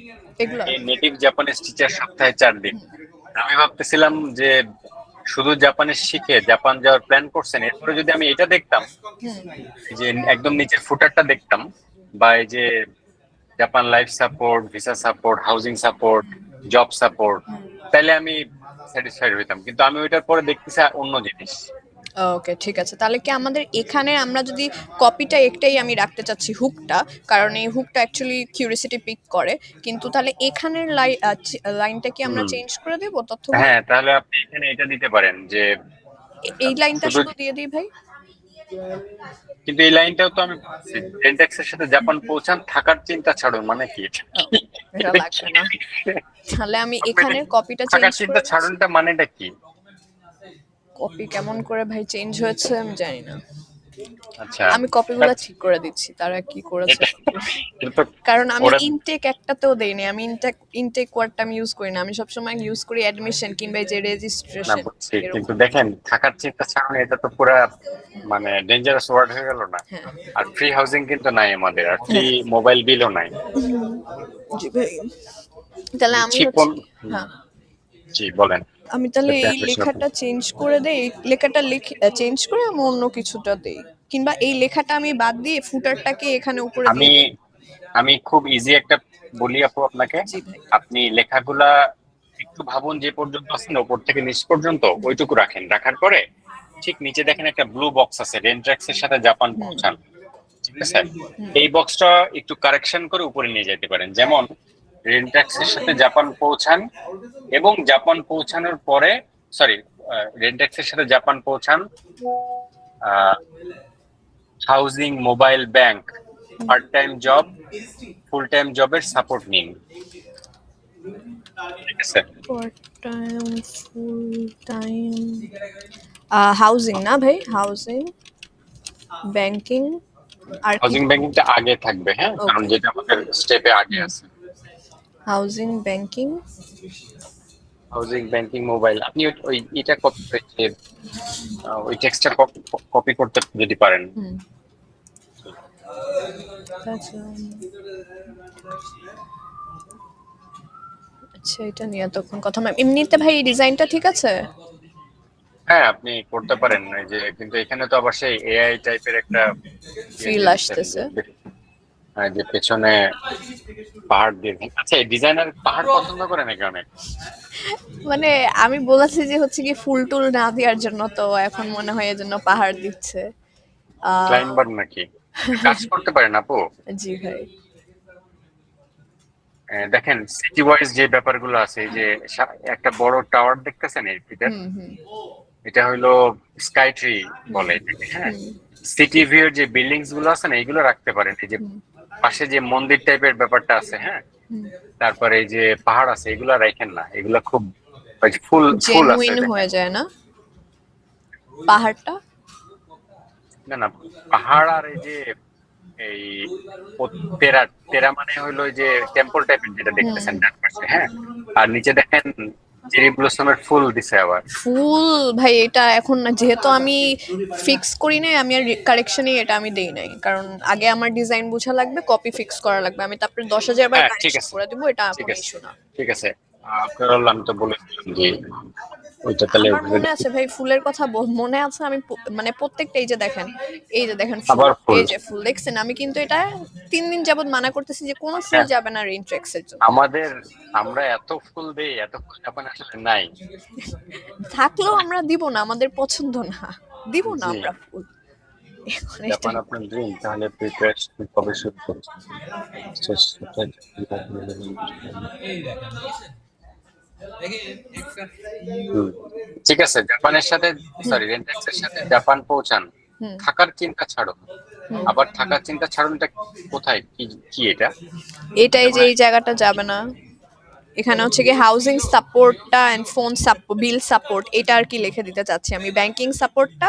এগুলো এই নেটিভ জাপানিজ টিচার সপ্তাহে 4 দিন, আমি ভাবতেছিলাম যে শুধু জাপানিজ শিখে জাপান যাওয়ার প্ল্যান করছেন, এরপরে যদি আমি এটা দেখতাম, এই যে একদম নিচের ফুটারটা দেখতাম, বা এই যে Japan life support, visa support, housing support, job support, তাহলে আমি স্যাটিসফাইড হইতাম। কিন্তু আমি ওইটার পরে দেখতেছি অন্য জিনিস। ওকে, ঠিক আছে। তাহলে কি আমাদের এখানে আমরা যদি কপিটা একটাই আমি রাখতে চাচ্ছি, হুকটা, কারণ এই হুকটা অ্যাকচুয়ালি কিউরিওসিটি পিক করে, কিন্তু তাহলে এখানের লাইনটা কি আমরা হুম। চেঞ্জ করে দেব তথ্যগুলো? হ্যাঁ, তাহলে আপনি এখানে এটা দিতে পারেন যে এই লাইনটা শুধু, শুধু দিয়ে দিই ভাই। কিন্তু এই লাইনটাও তো আমি পাচ্ছি, রেন্টেক্সের সাথে জাপান পৌঁছান, থাকার চিন্তা ছাড়ুন, মানে কি এটা? ও, এটা এটা কি? লাগবে না। তাহলে আমি আপনি এটা এখানের কপিটা চেঞ্জ থাকার চিন্তা করে দিচ্ছি। ছাড়ুনটা মানেটা কি? কপি কেমন করে ভাই চেঞ্জ হয়েছে আমি জানি না। আচ্ছা, আমি কপিগুলো ঠিক করে দিচ্ছি, তারা কি করেছে এটা দেখি। কিন্তু কারণ আমি ওরা, ইনটেক একটাতেও দেইনি, আমি ইনটেক ওয়ার্ডটা আমি ইউজ করি না, আমি সবসময় ইউজ করি অ্যাডমিশন কিংবা এই যে না রেজিস্ট্রেশন বুঝছি, কিন্তু এরকম। দেখেন থাকার চিন্তা ছাড়ুন, এটা তো পুরা মানে ডেঞ্জারাস ওয়ার্ড হয়ে গেল না? হ্যাঁ আর ফ্রি হাউজিং কিন্তু নাই আমাদের, আর ফ্রি হ্যাঁ। মোবাইল বিলও নাই। জি ভাই। তাহলে আমি দিচ্ছি হচ্ছে কোন? হ্যাঁ, জি বলেন। আমি তাহলে এই ট্রান্সলেশন। লেখাটা চেঞ্জ করে দেই, এই লেখাটা লিখে চেঞ্জ করে আমি অন্য কিছুটা দেই, কিংবা এই লেখাটা আমি বাদ দিয়ে ফুটারটাকে এখানে উপরে আমি দিয়ে দেই। আমি খুব ইজি একটা বলি আপু আপনাকে। জি ভাই। আপনি লেখাগুলা একটু ভাবুন, যে পর্যন্ত আছেন ওপর থেকে নিচ পর্যন্ত ওইটুকু রাখেন, রাখার পরে ঠিক নিচে দেখেন একটা ব্লু বক্স আছে, রেন্ট্রাক্স এর সাথে জাপান হুম পৌঁছান। ঠিক আছে, হুম এই বক্সটা একটু কারেকশন করে উপরে নিয়ে যেতে পারেন, যেমন রেন্ট্রাক্স এর সাথে জাপান পৌঁছান, এবং জাপান পৌঁছানোর পরে, সরি, রেন্ট্রাক্স এর সাথে জাপান পৌঁছান, housing, mobile, bank, part time job, full time জবের সাপোর্ট নিন। ঠিক আছে, part time, full time, housing না ভাই, হাউজিং, ব্যাংকিং, আর কি? হাউজিং ব্যাংকিংটা আগে থাকবে, হ্যাঁ, কারণ ওকে। যেটা আমাদের স্টেপে আগে আছে। Housing, banking. Housing, banking, mobile, আপনি ওই এটা কপি, ওই টেক্সটটা কপি করতে যদি পারেন। হুম, আচ্ছা। আচ্ছা, এটা নিয়ে তখন কথা এমনিতে ভাই ডিজাইনটা ঠিক আছে। হ্যাঁ, আপনি করতে পারেন, এই যে, কিন্তু এখানে তো আবার সেই এআই টাইপের একটা ইয়ে ফিল দিয়ে দিচ্ছেন, যে আসতেছে। যে পেছনে পাহাড় দিয়ে। আচ্ছা, এই ডিজাইনার পাহাড় পছন্দ করে নাকি অনেক? মানে আমি বলেছি যে হচ্ছে কি ফুল টুল না দেওয়ার জন্য, তো এখন মনে হয় এজন্য পাহাড় দিচ্ছে। আহ ক্লাইম্বার নাকি? কাজ করতে পারেন আপু। জি ভাই। দেখেন সিটি ওয়াইজ যে ব্যাপারগুলো আছে, এই যে একটা বড় টাওয়ার দেখতেছেন এর ভিতর, হুম হুম এটা হইলো স্কাই ট্রি বলে এটাকে, হ্যাঁ। হুম সিটি ভিউর যে বিল্ডিংস গুলো আছে না, এগুলো রাখতে পারেন। এই যে পাশে যে মন্দির টাইপের ব্যাপারটা আছে, হ্যাঁ, তারপরে এই যে পাহাড় আছে, এগুলো রাখেন না, এগুলো খুব ফুল ফুল আছে জেনুইন দেখেন। হয়ে যায় না পাহাড়টা? না না, পাহাড় আর এই যে এই তেরা তেরা মানে হইলো ওই যে টেম্পল টাইপের যেটা হুম। দেখতেছেন ডান পাশে, হ্যাঁ। আর নিচে দেখেন চেরি ব্লসমের ফুল দিছে আবার। ফুল ভাই, এটা এখন না, যেহেতু আমি ফিক্স করি নাই, আমি আর কারেকশনই এটা আমি দেই নাই, কারণ আগে আমার ডিজাইন বোঝা লাগবে, কপি ফিক্স করা লাগবে, আমি তারপরে 10,000 বার হ্যাঁ ঠিক কারেকশন আছে, করে দিব, এটা ঠিক কোনো আছে, ইস্যু না। ঠিক আছে। আপনার হলো আমি তো বলেছিলাম যে ওইটা তাহলে আমার মনে আছে ভাই, ফুলের কথা মনে আছে, আমি মানে প্রত্যেকটা, এই যে দেখেন, এই যে দেখেন ফুল, আবার ফুল। এই যে ফুল দেখছেন, আমি কিন্তু এটা 3 দিন যাবত মানা করতেছি যে কোনো ফুল হ্যাঁ, যাবে না রেইনট্রেক্স এর জন্য। আমাদের আমরা এত ফুল দেই, এত ফুল জাপান আসলে নাই। থাকলেও আমরা দিব না, আমাদের পছন্দ না, দিব না জি, আমরা ফুল এখন এটা। জাপান আপনার ড্রিম, তাহলে প্রিপারেশন কবে শুরু করছেন? হুম, ঠিক আছে। জাপানের সাথে, সরি, রেন্টেক্সের সাথে জাপান পৌঁছান, হুম থাকার চিন্তা ছাড়ুন। হুম। আবার থাকার চিন্তা ছাড়ুন, এটা কোথায়, কি কি এটা? এটাই যে মানে এই জায়গাটা যাবে না, এখানে হচ্ছে কি হাউজিং সাপোর্টটা and phone support, bill support, এটা আর কি লিখে দিতে চাচ্ছি আমি, ব্যাংকিং সাপোর্টটা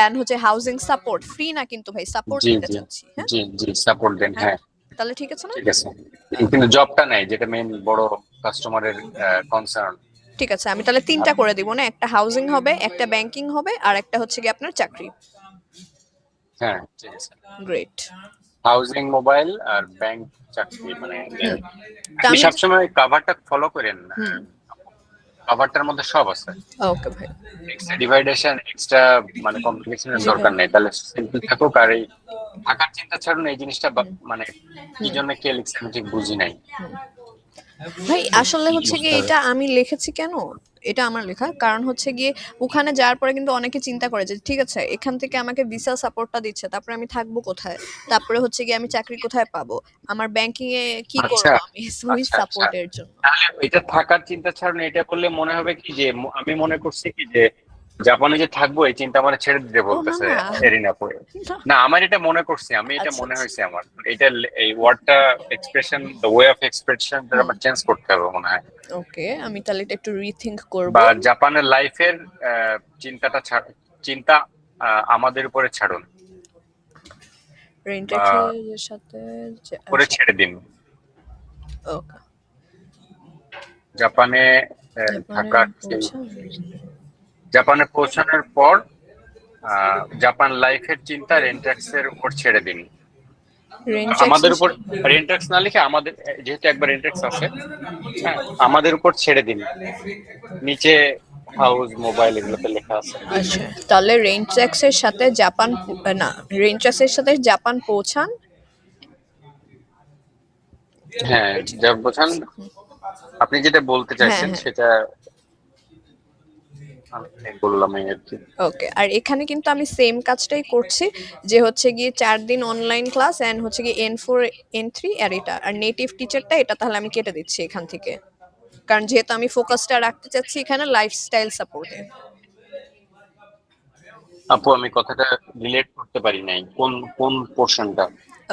এন্ড হচ্ছে হাউজিং সাপোর্ট, ফ্রি না কিন্তু ভাই, সাপোর্ট জি দিতে জি চাচ্ছি, হ্যাঁ। জি জি, সাপোর্ট দেন, হ্যাঁ, হ্যাঁ। তাহলে ঠিক আছে না? ঠিক আছে, কিন্তু জবটা নাই, যেটা মেইন বড় কাস্টমারের কনসার্ন। ঠিক আছে, আমি তাহলে 3টা করে দিব না, একটা হাউজিং হবে, একটা ব্যাংকিং হবে, আর একটা হচ্ছে কি আপনার চাকরি। হ্যাঁ ঠিক আছে, গ্রেট। হাউজিং, মোবাইল আর ব্যাংক, চাকরি, মানে হুম। তা আপনি আমি, সবসময় কাভারটা ফলো করেন। হুম, কাভারটার মধ্যে সব আছে, ওকে ভাই। এক্সট্রা ডিভাইডেশন, এক্সট্রা মানে কমপ্লিকেশনের জি ভাই। দরকার নেই, তাহলে সিম্পল থাকুক। আর এই থাকার চিন্তা ছাড়ুন, এই জিনিসটা হুম মানে কি হুম জন্য কে লিখছে আমি ঠিক বুঝি নাই। হুম। ভাই আসলে হচ্ছে বুঝতে গিয়ে হবে। এটা আমি লিখেছি কেন, এটা আমার লেখা কারণ হচ্ছে গিয়ে, ওখানে যাওয়ার পরে কিন্তু অনেকে চিন্তা করে যে ঠিক আছে, এখান থেকে আমাকে ভিসা সাপোর্টটা দিচ্ছে, তারপরে আমি থাকবো কোথায়, তারপরে হচ্ছে গিয়ে আমি চাকরি কোথায় পাবো, আমার ব্যাংকিং এ কি আচ্ছা করব আমি সুইচ আচ্ছা আচ্ছা, সাপোর্টের জন্য। তাহলে এটা থাকার চিন্তা ছাড়ুন। এটা করলে মনে হবে কি যে আমি মনে করছি কি যে জাপানে যে থাকবো এই চিন্তা আমার ছেড়ে দিতে ও না বলতেছে না এরিনা পরে। না। না, আমার এটা মনে করছি, আমি এটা আচ্ছা মনে আচ্ছা। হয়েছে আমার, এটা এই ওয়ার্ডটা expression, the way of expression হুম। আমার চেঞ্জ করতে হবে মনে হয়। ওকে, আমি তাহলে এটা একটু রিথিঙ্ক করব। বা জাপানের লাইফের চিন্তাটা চিন্তা আমাদের উপরে ছাড়ুন, বা রেন্টেক্সের সাথে করে ছেড়ে দিন। ওকে। জাপানে জাপানে থাকার পৌঁছান, জাপানে পৌঁছানোর পর জাপান লাইফের চিন্তা রেন্ট্যাক্স এর উপর ছেড়ে দিন। আমাদের রেন্টেক্সের উপর রেন্ট্যাক্স না লিখে, আমাদের যেহেতু একবার রেন্ট্যাক্স আছে, হ্যাঁ, আমাদের উপর ছেড়ে দিন। নিচে হাউস, মোবাইল এগুলোতে লেখা আছে। আচ্ছা, তাহলে রেঞ্চাক্সের সাথে জাপান না, রেঞ্চাক্সের সাথে জাপান পৌঁছান। হ্যাঁ, যা বোঝান, আপনি যেটা বলতে হ্যাঁ চাইছেন হ্যাঁ। সেটা আমি বললাম এই আর কি। ওকে, আর এখানে কিন্তু আমি সেম কাজটাই করছি, যে হচ্ছে গিয়ে 4 দিন অনলাইন ক্লাস এন্ড হচ্ছে গিয়ে N4 N3 আর এটা আর নেটিভ টিচারটা, এটা তাহলে আমি কেটে দিচ্ছি এখান থেকে, কারণ যেহেতু আমি ফোকাসটা রাখতে চাচ্ছি এখানে লাইফস্টাইল সাপোর্টে। আপু, আমি কথাটা রিলেট করতে পারি নাই, কোন কোন পোর্শনটা?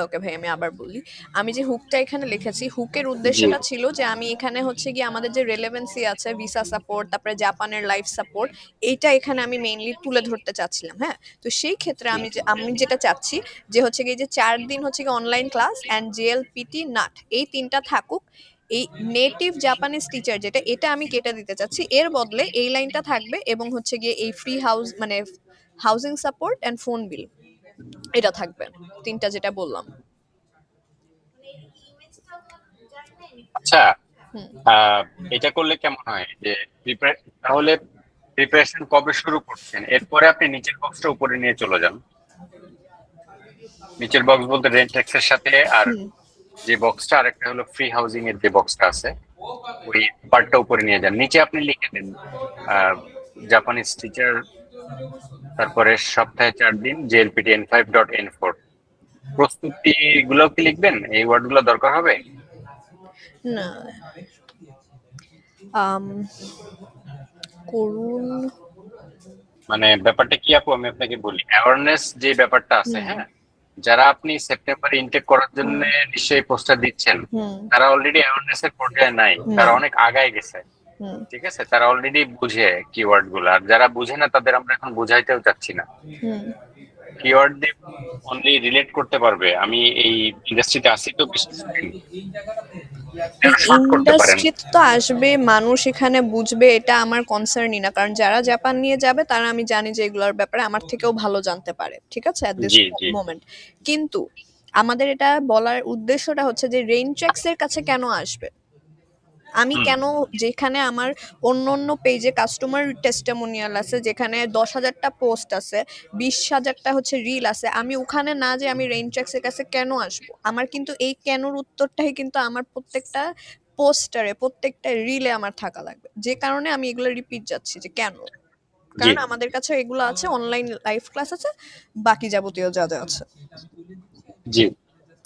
ওকে ভাই, আমি আবার বলি, আমি যে হুকটা এখানে লিখেছি, হুকের জি, উদ্দেশ্যটা ছিল যে আমি এখানে হচ্ছে গিয়ে আমাদের যে রেলেভেন্সি আছে, ভিসা সাপোর্ট, তারপরে জাপানের লাইফ সাপোর্ট, এইটা এখানে আমি মেইনলি তুলে ধরতে চাচ্ছিলাম, হ্যাঁ। তো সেই ক্ষেত্রে আমি যেটা চাচ্ছি যে হচ্ছে গিয়ে যে 4 দিন হচ্ছে গিয়ে online class and JLPT nut, এই 3টা থাকুক। এই নেটিভ জাপানিজ টিচার যেটা, এটা আমি কেটে দিতে চাচ্ছি, এর বদলে এই লাইনটা থাকবে, এবং হচ্ছে গিয়ে এই ফ্রি হাউস মানে হাউজিং সাপোর্ট অ্যান্ড ফোন বিল, এটা থাকবে, 3টা যেটা বললাম। আচ্ছা। হুম। আহ এটা করলে কেমন হয় যে তাহলে প্রিপারেশন কবে শুরু করছেন? এরপরে আপনি নিচের বক্সটা উপরে নিয়ে চলে যান। নিচের বক্স বলতে রেন্ট ট্যাক্সের সাথে, আর হুম। যে বক্সটা আরেকটা হলো ফ্রি হাউজিং এর যে বক্সটা আছে, ওই পার্টটা উপরে নিয়ে যান। নিচে আপনি লিখে দেন জাপানিজ টিচার, তারপরে সপ্তাহে 4 দিন, জেএলপিটি N5.N4। প্রস্তুতি গুলো কি লিখবেন? এই ওয়ার্ড গুলো দরকার হবে। না, আম করুন মানে ব্যাপারটা কি আপু, আমি আপনাকে বলি, অ্যাওয়ারনেস যে ব্যাপারটা আছে, হুম হ্যাঁ, যারা আপনি সেপ্টেম্বরে ইনটেক করার জন্য হুম নিশ্চয়ই পোস্টার দিচ্ছেন, হুম তারা অলরেডি অ্যাওয়ারনেস এর পর্যায়ে নাই, না তারা অনেক আগায় গেছে। হুম ঠিক আছে, তারা অলরেডি বুঝে কিওয়ার্ড গুলো, আর যারা বুঝে না তাদের আমরা এখন বুঝাইতেও চাচ্ছি না। হুম কিওয়ার্ড দিয়ে অনলি রিলেট করতে পারবে, আমি এই ইন্ডাস্ট্রিতে আছি তো বেশি দিন, এই শর্ট করতে পারেন। ইন্ডাস্ট্রি তো আসবে, মানুষ এখানে বুঝবে, এটা আমার কনসার্নই না, কারণ যারা জাপান নিয়ে যাবে তারা আমি জানি যে এগুলোর ব্যাপারে আমার থেকেও ভালো জানতে পারে, ঠিক আছে, at this G G moment. কিন্তু আমাদের এটা বলার উদ্দেশ্যটা হচ্ছে যে রেইনট্রাক্স এর কাছে কেন আসবে, আমি হুম কেন, যেখানে আমার অন্য অন্য পেজে কাস্টমার টেস্টিমোনিয়াল আছে, যেখানে 10,000টা পোস্ট আছে, 20,000টা হচ্ছে রিল আছে, আমি ওখানে না যে আমি রেইনট্রাক্স এর কাছে কেন আসবো? আমার কিন্তু এই কেনর উত্তরটাই কিন্তু আমার প্রত্যেকটা পোস্টারে, প্রত্যেকটা রিলে আমার থাকা লাগবে, যে কারণে আমি এগুলো রিপিট যাচ্ছি যে কেন, জি কারণ আমাদের কাছে এগুলো আছে, অনলাইন লাইভ ক্লাস আছে, বাকি যাবতীয় যা যা আছে। জি।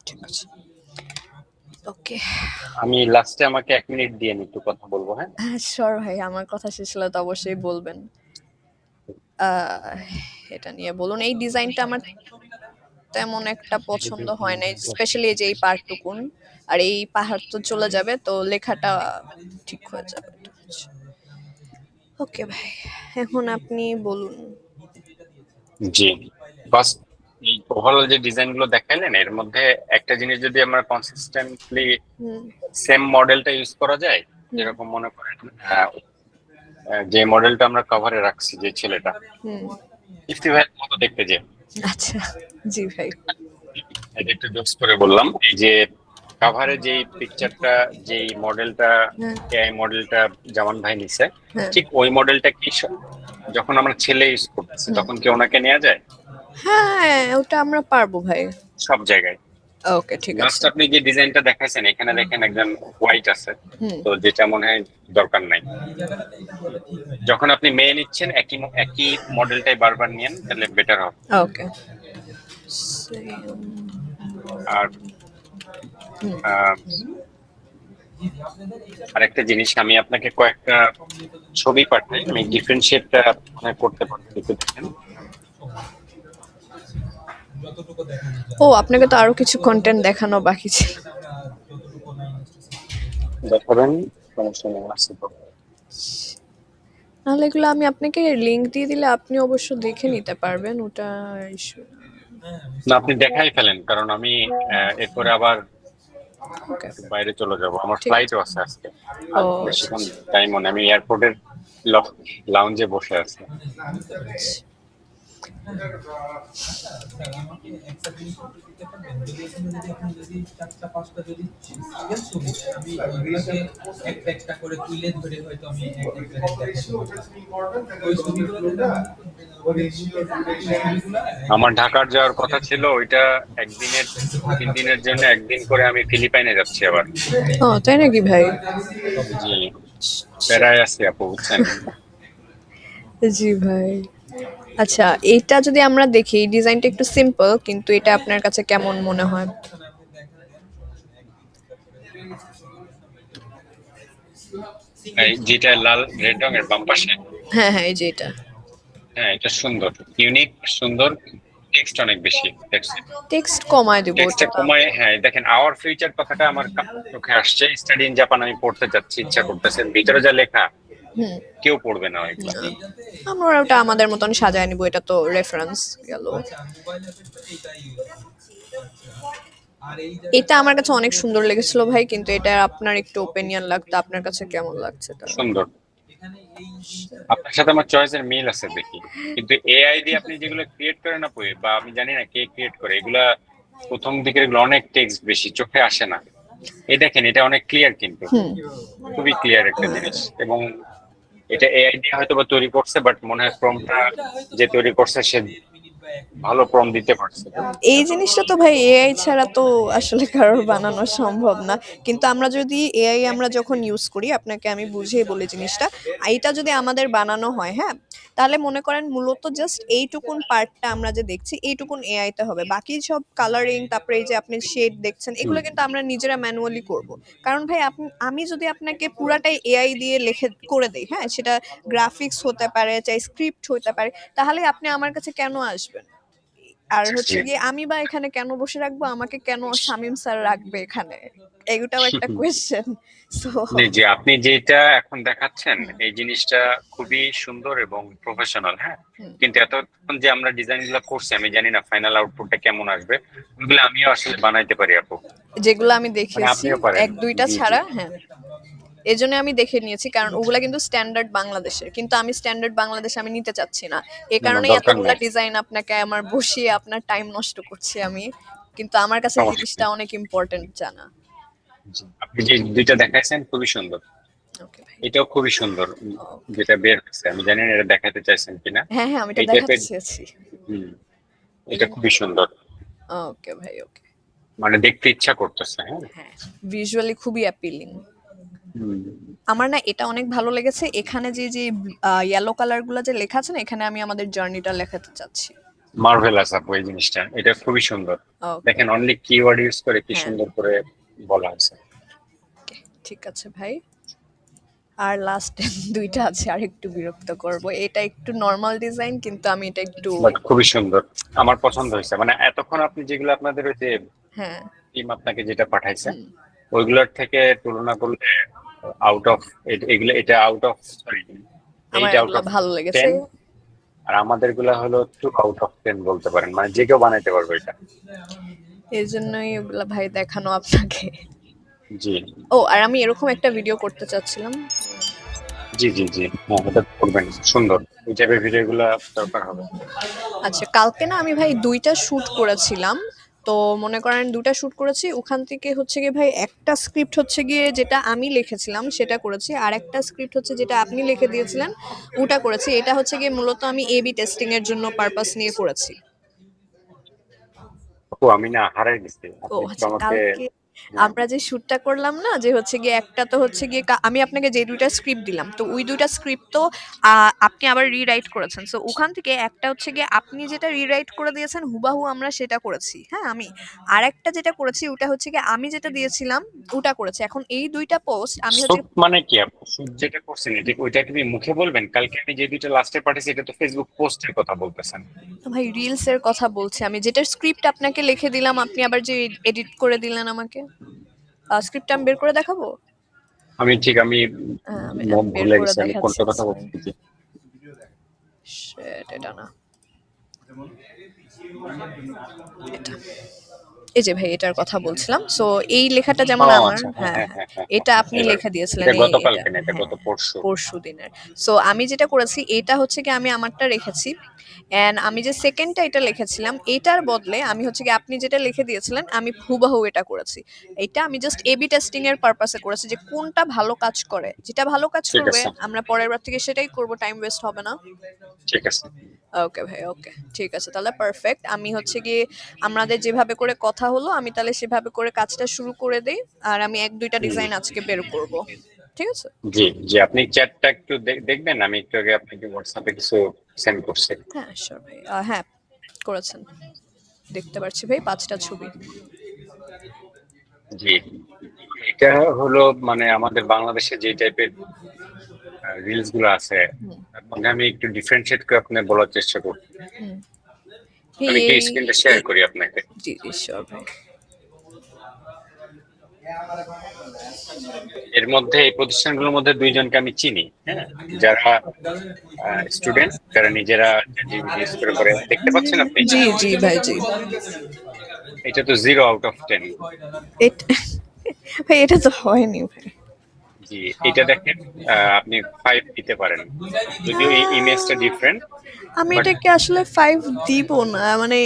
ঠিক আছে, ওকে। আমি লাস্টে আমাকে 1 মিনিট দিয়ে আমি একটু কথা বলবো, হ্যাঁ। হ্যাঁ শিওর ভাই, আমার কথা শেষ হলে তো অবশ্যই বলবেন। আহ, এটা নিয়ে বলুন, এই ডিজাইনটা আমার তেমন একটা পছন্দ হয় নাই, স্পেশালি এই যে এই পার্টটুকুন, আর এই পাহাড় তো চলে যাবে তো লেখাটা ঠিক হয়ে যাবে। ওকে ভাই, এখন আপনি বলুন। জি, ফার্স্ট এই ওভারঅল যে ডিজাইন গুলো দেখাইলেন এর মধ্যে একটা জিনিস যদি আমরা কনসিস্টেন্টলি হুম সেম মডেলটা ইউজ করা যায়, হুম যেরকম মনে করেন যে মডেলটা আমরা কভারে রাখছি, যে ছেলেটা হুম ইফতি ভাইয়ের মতো দেখতে, যে আচ্ছা, জি ভাই। এটা একটু জোকস করে বললাম, এই যে কাভারে যেই পিকচারটা, যেই মডেলটা, হ্যাঁ এআই মডেলটা জামান ভাই নিছে, হ্যাঁ ঠিক ওই মডেলটা কি যখন আমরা ছেলে ইউজ করতেছি হুম তখন কি ওনাকে নেওয়া যায় হ্যাঁ, ওটা আমরা পারবো ভাই। সব জায়গায়? ওকে ঠিক লাস্ট আছে। আপনি যে ডিজাইনটা দেখাইছেন এখানে দেখেন একজন হোয়াইট আছে, হুম তো যেটা মনে হয় দরকার নাই। যখন আপনি মেয়ে নিচ্ছেন একই একই মডেলটাই বারবার নিয়েন, তাহলে বেটার হবে। ওকে। আর আহ, আরেকটা জিনিস, আমি আপনাকে কয়েকটা ছবি পাঠাই, আমি ডিফারেন্সিয়েটটা করতে পারবো, একটু দেখেন। ও, আপনাকে তো আরো কিছু কন্টেন্ট দেখানো বাকি ছিল। দেখাবেন, সমস্যা নেই, আছে তো। নাহলে এগুলো আমি আপনাকে লিংক দিয়ে দিলে আপনি অবশ্য দেখে নিতে পারবেন, ওটা ইস্যু। না, আপনি দেখাই ফেলেন, কারণ আমি এরপরে আবার ওকে একটু বাইরে চলে যাব, আমার ঠিক আছে। ফ্লাইটও আছে আজকে, ও আর আচ্ছা বেশিক্ষণ টাইমও নেই, আমি এয়ারপোর্টের লাউঞ্জে বসে আছি। আচ্ছা। আমার ঢাকার যাওয়ার কথা ছিল, ওইটা একদিনের 3 দিনের জন্য, একদিন করে আমি ফিলিপাইনে যাচ্ছি আবার। ও তাই নাকি ভাই? জি, প্যারায় আছি আপু, বুঝছেন। জি ভাই। আচ্ছা, এইটা যদি আমরা দেখি, এই ডিজাইনটা একটু সিম্পল, কিন্তু এটা আপনার কাছে কেমন মনে হয়? এই যেটা লাল রেড রঙের বাম পাশে, হ্যাঁ হ্যাঁ, এই যে এটা। হ্যাঁ এটা সুন্দর, ইউনিক, সুন্দর, টেক্সট অনেক বেশি, টেক্সট কমায় দিব টেক্সটটা ওটা। কমায়, হ্যাঁ দেখেন আওয়ার ফিউচার কথাটা আমার চোখে আসছে, স্টাডি ইন জাপান আমি পড়তে যাচ্ছি, ইচ্ছা করতেছে, ভিতরে যা লেখা হুম কেউ পড়বে না এগুলা। না, আমরা ওটা আমাদের মতন সাজায় নিব, এটা তো রেফারেন্স গেল। এটা আমার কাছে অনেক সুন্দর লেগেছিল ভাই, কিন্তু এটা আপনার একটু ওপিনিয়ন লাগতো, আপনার কাছে কেমন লাগছে এটা? সুন্দর, আপনার সাথে আমার চয়েসের মিল আছে দেখি, কিন্তু এআই দিয়ে আপনি যেগুলো ক্রিয়েট করেন না পড়ে, বা আমি জানি না কে ক্রিয়েট করে এগুলা, প্রথম দিকের এগুলো অনেক টেক্সট বেশি, চোখে আসে না। এই দেখেন এটা অনেক ক্লিয়ার, কিন্তু হুম খুবই ক্লিয়ার একটা জিনিস, এবং এটা এআই দিয়ে হয়তো বা তৈরি করছে, বাট মনে হয় প্রম্পটটা যে তৈরি করছে সে ভালো প্রম দিতে পারছে। এই জিনিসটা তো ভাই এআই ছাড়া তো আসলে কারোর বানানো সম্ভব না। কিন্তু আমরা যদি এআই আমরা যখন ইউজ করি, আপনাকে আমি বুঝিয়ে বলি জিনিসটা। এইটা যদি আমাদের বানানো হয়, হ্যাঁ? তাহলে মনে করেন মূলত জাস্ট এইটুকুন পার্টটা আমরা যে দেখছি এইটুকুন এআই তে হবে। বাকি সব কালারিং, তারপরে এই যে আপনি শেড দেখছেন, হুম, এগুলো কিন্তু আমরা নিজেরা ম্যানুয়ালি করব। কারণ ভাই আমি যদি আপনাকে পুরাটাই এআই দিয়ে লিখে করে দেই, হ্যাঁ? সেটা গ্রাফিক্স হতে পারে, চাই স্ক্রিপ্ট হতে পারে, তাহলে আপনি আমার কাছে কেন আসবেন? আর হচ্ছে জি। গিয়ে আমি বা এখানে কেন বসে রাখবো? আমাকে কেন শামীম স্যার রাখবে এখানে? এটাও একটা কোয়েশ্চেন। সো জি, জি, আপনি যেটা এখন দেখাচ্ছেন এই জিনিসটা খুবই সুন্দর এবং প্রফেশনাল, হ্যাঁ। কিন্তু এতক্ষণ যে আমরা ডিজাইন গুলো করছি আমি জানি না ফাইনাল আউটপুটটা কেমন আসবে। ওগুলো আমিও আসলে বানাইতে পারি আপু, যেগুলো আমি মানে দেখেছি আপনিও পারেন। ১-২টা জি, জি। ছাড়া, হ্যাঁ। এজন্য আমি দেখে নিয়েছি, কারণ ওগুলা কিন্তু স্ট্যান্ডার্ড বাংলাদেশের। কিন্তু আমি স্ট্যান্ডার্ড বাংলাদেশ আমি নিতে চাচ্ছি না। এ না, না, কারণেই দরকার এতগুলা নাই। ডিজাইন আপনাকে আমার বসিয়ে আপনার টাইম নষ্ট করছি আমি। কিন্তু আমার কাছে এই সমস্যা জিনিসটা নেই। অনেক ইম্পোর্টেন্ট জানা। জি, আপনি যে দুইটা দেখাইছেন খুবই সুন্দর। ওকে ভাই। এটাও খুবই সুন্দর, ওকে। যেটা বের হচ্ছে আমি জানি না এটা দেখাতে চাইছেন কিনা। হ্যাঁ, হ্যাঁ, আমি এটা এই দেখাতে টাইপের। চেয়েছি। হুম, এটা খুবই সুন্দর, ওকে ভাই, ওকে। মানে দেখতে ইচ্ছা করতেছে, হ্যাঁ। হ্যাঁ, ভিজুয়ালি খুবই অ্যাপিলিং। হুম, আমার না এটা অনেক ভালো লেগেছে। এখানে যে ইয়েলো কালার গুলা যে লেখা আছে না, এখানে আমি আমাদের জার্নিটা লেখাতে চাচ্ছি। মার্ভেলাস আপু এই জিনিসটা, এটা খুবই সুন্দর। ওকে। দেখেন অনলি কিওয়ার্ড ইউজ করে কি হ্যাঁ, সুন্দর করে বলা আছে। ওকে, ঠিক আছে ভাই। আর লাস্ট ২টা আছে, আরেকটু বিরক্ত করব। এটা একটু নরমাল ডিজাইন, কিন্তু আমি এটা একটু বাট খুবই সুন্দর, আমার পছন্দ হয়েছে। মানে এতক্ষণ আপনি যেগুলো আপনাদের ওই যে হ্যাঁ, টিম আপনাকে যেটা পাঠাইছে হুম, ওইগুলোর থেকে তুলনা করলে আউট অফ, এগুলো এটা আউট অফ, সরি, আমার এইটা আউট এগুলা অফ ভালো লেগেছে। 10। আর আমাদের গুলা হলো 2 আউট অফ 10 বলতে পারেন, মানে যে কেউ বানাইতে পারবে এটা। এজন্যই ওগুলা ভাই দেখানো আপনাকে। জি, ও, আর আমি এরকম একটা ভিডিও করতে চাচ্ছিলাম। জি, জি, জি, হ্যাঁ এটা করবেন, সুন্দর। এই টাইপের ভিডিও গুলা দরকার হবে। আচ্ছা, কালকে না আমি ভাই ২টা শুট করেছিলাম। তো মনে করেন ২টা শুট করেছি। ওখান থেকে হচ্ছে গিয়ে ভাই একটা স্ক্রিপ্ট হচ্ছে গিয়ে যেটা আমি লিখেছিলাম সেটা করেছি। আরেকটা স্ক্রিপ্ট হচ্ছে যেটা আপনি লিখে দিয়েছিলেন ওটা করেছি। এটা হচ্ছে গিয়ে মূলত আমি A/B টেস্টিং এর জন্য পারপাস নিয়ে করেছি। আপু আমি না হারাই গেছি, ও আপনি একটু আচ্ছা, আমাকে। কালকে হ্যাঁ, আমরা যে শুটটা করলাম না, যে হচ্ছে গিয়ে একটা তো হচ্ছে গিয়ে আমি আপনাকে যে ২টা স্ক্রিপ্ট দিলাম, তো ওই ২টা স্ক্রিপ্ট তো আপনি আবার রিরাইট করেছেন। সো ওখান থেকে একটা হচ্ছে গিয়ে আপনি যেটা রিরাইট করে দিয়েছেন হুবাহু আমরা সেটা করেছি, হ্যাঁ আমি। আরেকটা যেটা করেছি ওটা হচ্ছে গিয়ে আমি যেটা দিয়েছিলাম ওটা করেছি। এখন এই ২টা পোস্ট আমি হচ্ছে শুট মানে কি আপু? শুট যেটা করছেন এটা ওইটা কি মুখে বলবেন? কালকে আমি যে দুইটা লাস্টে পাঠিয়েছি এটা তো ফেসবুক পোস্টের কথা বলতেছেন। ভাই রিলস এর কথা বলছি আমি, যেটার স্ক্রিপ্ট আপনাকে লিখে দিলাম, আপনি আবার যে এডিট করে দিলেন আমাকে। স্ক্রিপ্ট আমি বের করে দেখাবো। আমি ঠিক আমি আমি বের ভুলে করে গেছি আমি দেখাচ্ছি। কোনটা কথা বলছি। জি, Shit, এটা না, এটা। এই যে ভাই এটার কথা বলছিলাম। সো এই লেখাটা ও যেমন আমার, আচ্ছা, হ্যাঁ, হ্যাঁ, হ্যাঁ, হ্যাঁ, হ্যাঁ, হ্যাঁ, এটা হ্যাঁ, আপনি এবার লেখা দিয়েছিলেন এটা এটা, গতকালকে না, এটা হ্যাঁ, গত পরশু। পরশু দিনের। সো আমি যেটা করেছি এটা হচ্ছে কি আমি আমারটা রেখেছি। এন্ড আমি যে সেকেন্ডটা এটা লিখেছিলাম এটার বদলে আমি হচ্ছে কি আপনি যেটা লিখে দিয়েছিলেন আমি হুবাহু এটা করেছি। এটা আমি জাস্ট এবি টেস্টিং এর পারপাসে করেছি, যে কোনটা ভালো কাজ করে। যেটা ভালো কাজ ঠিক করবে আছে, আমরা পরের বার থেকে সেটাই করব, টাইম ওয়েস্ট হবে না। ঠিক আছে। ওকে ভাই, ওকে, ঠিক আছে তাহলে পারফেক্ট। আমি হচ্ছে গিয়ে আমাদের যেভাবে করে কথা হলো আমি তাহলে সেভাবে করে কাজটা শুরু করে দেই। আর আমি ১-২টা হুম, ডিজাইন আজকে বের করব। ঠিক আছে? জি, জি, আপনি চ্যাটটা একটু দেখবেন, আমি একটু আগে আপনাকে হোয়াটসঅ্যাপে কিছু সেন্ড করছি। হ্যাঁ, শিওর ভাই। হ্যাঁ, করেছেন। দেখতে পাচ্ছি ভাই ৫টা ছবি। জি, এটা হলো মানে আমাদের বাংলাদেশে যে টাইপের রিলস গুলো আছে হুম, তার মধ্যে আমি একটু ডিফারেন্সিয়েট করে আপনার বলার চেষ্টা করছি। হুম। ভাই আমি একটু এই স্ক্রিনটা শেয়ার এই করি আপনাকে। জি, জি, শিওর ভাই। এর মধ্যে এই প্রতিষ্ঠানগুলোর মধ্যে দুইজনকে আমি চিনি, হ্যাঁ, যারা স্টুডেন্ট, যারা নিজেরা ইউজ করে করে দেখতে পাচ্ছেন আপনি। জি, জি ভাই, জি। এটা তো 0 আউট অফ 10। এটা ভাই এটা তো হয়নি ভাই। জি, এটা দেখেন, আপনি 5 দিতে পারেন, যদিও এই ইমেজটা ডিফারেন্ট। আমি বাট এটাকে আসলে ৫ দিব না। মানে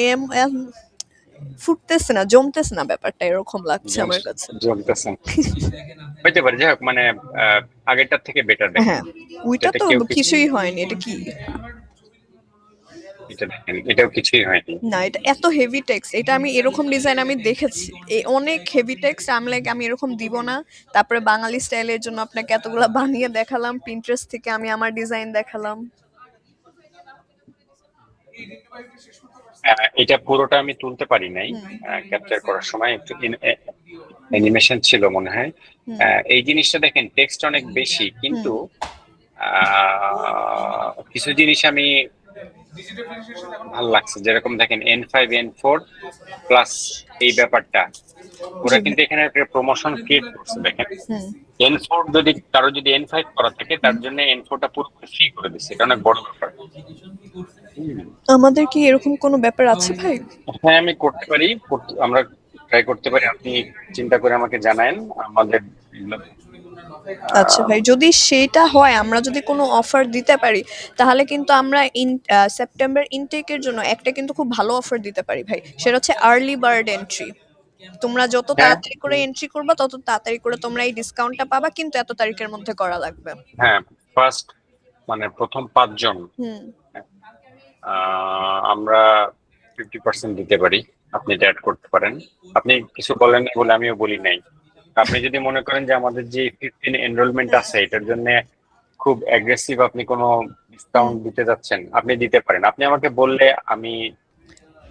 ফুটতেছে না, জমতেছে না, ব্যাপারটা এরকম লাগছে আমার কাছে। জমতেছেন হইতে পারে, যাই হোক, মানে আগেরটার থেকে বেটার দেখেন। হ্যাঁ, ওইটা যাতে তো কেউ কিছু, কিছুই হয়নি। এটা কি? এটা দেখেন, এটাও কিছুই হয়নি। না, এটা এত হেভি টেক্সট, এটা আমি এরকম ডিজাইন আমি দেখেছি, অনেক হেভি টেক্সট। আমি লাইক আমি এরকম দিব না। তারপরে বাঙালি স্টাইলের জন্য আপনাকে এতগুলা বানিয়ে দেখালাম, পিন্টারেস্ট থেকে আমি আমার ডিজাইন দেখালাম। এটা পুরোটা আমি তুলতে পারি নাই হুম ক্যাপচার করার সময়, একটু অ্যানিমেশন ছিল মনে হয়। হুম এই জিনিসটা দেখেন টেক্সট অনেক বেশি, হুম কিন্তু কিছু জিনিস আমি ভালো লাগছে, যেরকম দেখেন N5 N4 প্লাস এই ব্যাপারটা, জি ওরা ভাই। কিন্তু এখানে একটা প্রমোশন ক্রিয়েট করছে দেখেন। হুম N4 যদি কারো যদি N5 করা থাকে, তার জন্য N4টা পুরোপুরি ফ্রি করে দিচ্ছে, এটা অনেক বড় ব্যাপার। হুম। আমাদের কি এরকম কোনো ব্যাপার আছে ভাই? হ্যাঁ, আমি করতে পারি, আমরা ট্রাই করতে পারি, আপনি চিন্তা করে আমাকে জানায়েন আমাদের এগুলো, আচ্ছা আহ, ভাই, যদি সেটা হয়, আমরা যদি কোনো অফার দিতে পারি, তাহলে কিন্তু আমরা সেপ্টেম্বর ইনটেকের জন্য একটা কিন্তু খুব ভালো অফার দিতে পারি ভাই। সেটা হচ্ছে আর্লি বার্ড এন্ট্রি। তোমরা যত হ্যাঁ তাড়াতাড়ি করে এন্ট্রি করবা, তত তাড়াতাড়ি করে তোমরা এই ডিসকাউন্টটা পাবা, কিন্তু এত তারিখের মধ্যে করা লাগবে। হ্যাঁ, ফার্স্ট মানে প্রথম 5 জন হুম। আমরা 50% দিতে পারি, আপনি এটা অ্যাড করতে পারেন। আপনি কিছু বলেন নাই বলে আমিও বলি নাই। আপনি যদি মনে করেন যে আমাদের যে 15 এনরোলমেন্ট হুম আছে এটার জন্য খুব অ্যাগ্রেসিভ আপনি কোনো হুম। ডিসকাউন্ট দিতে যাচ্ছেন, আপনি দিতে পারেন, আপনি আমাকে বললে আমি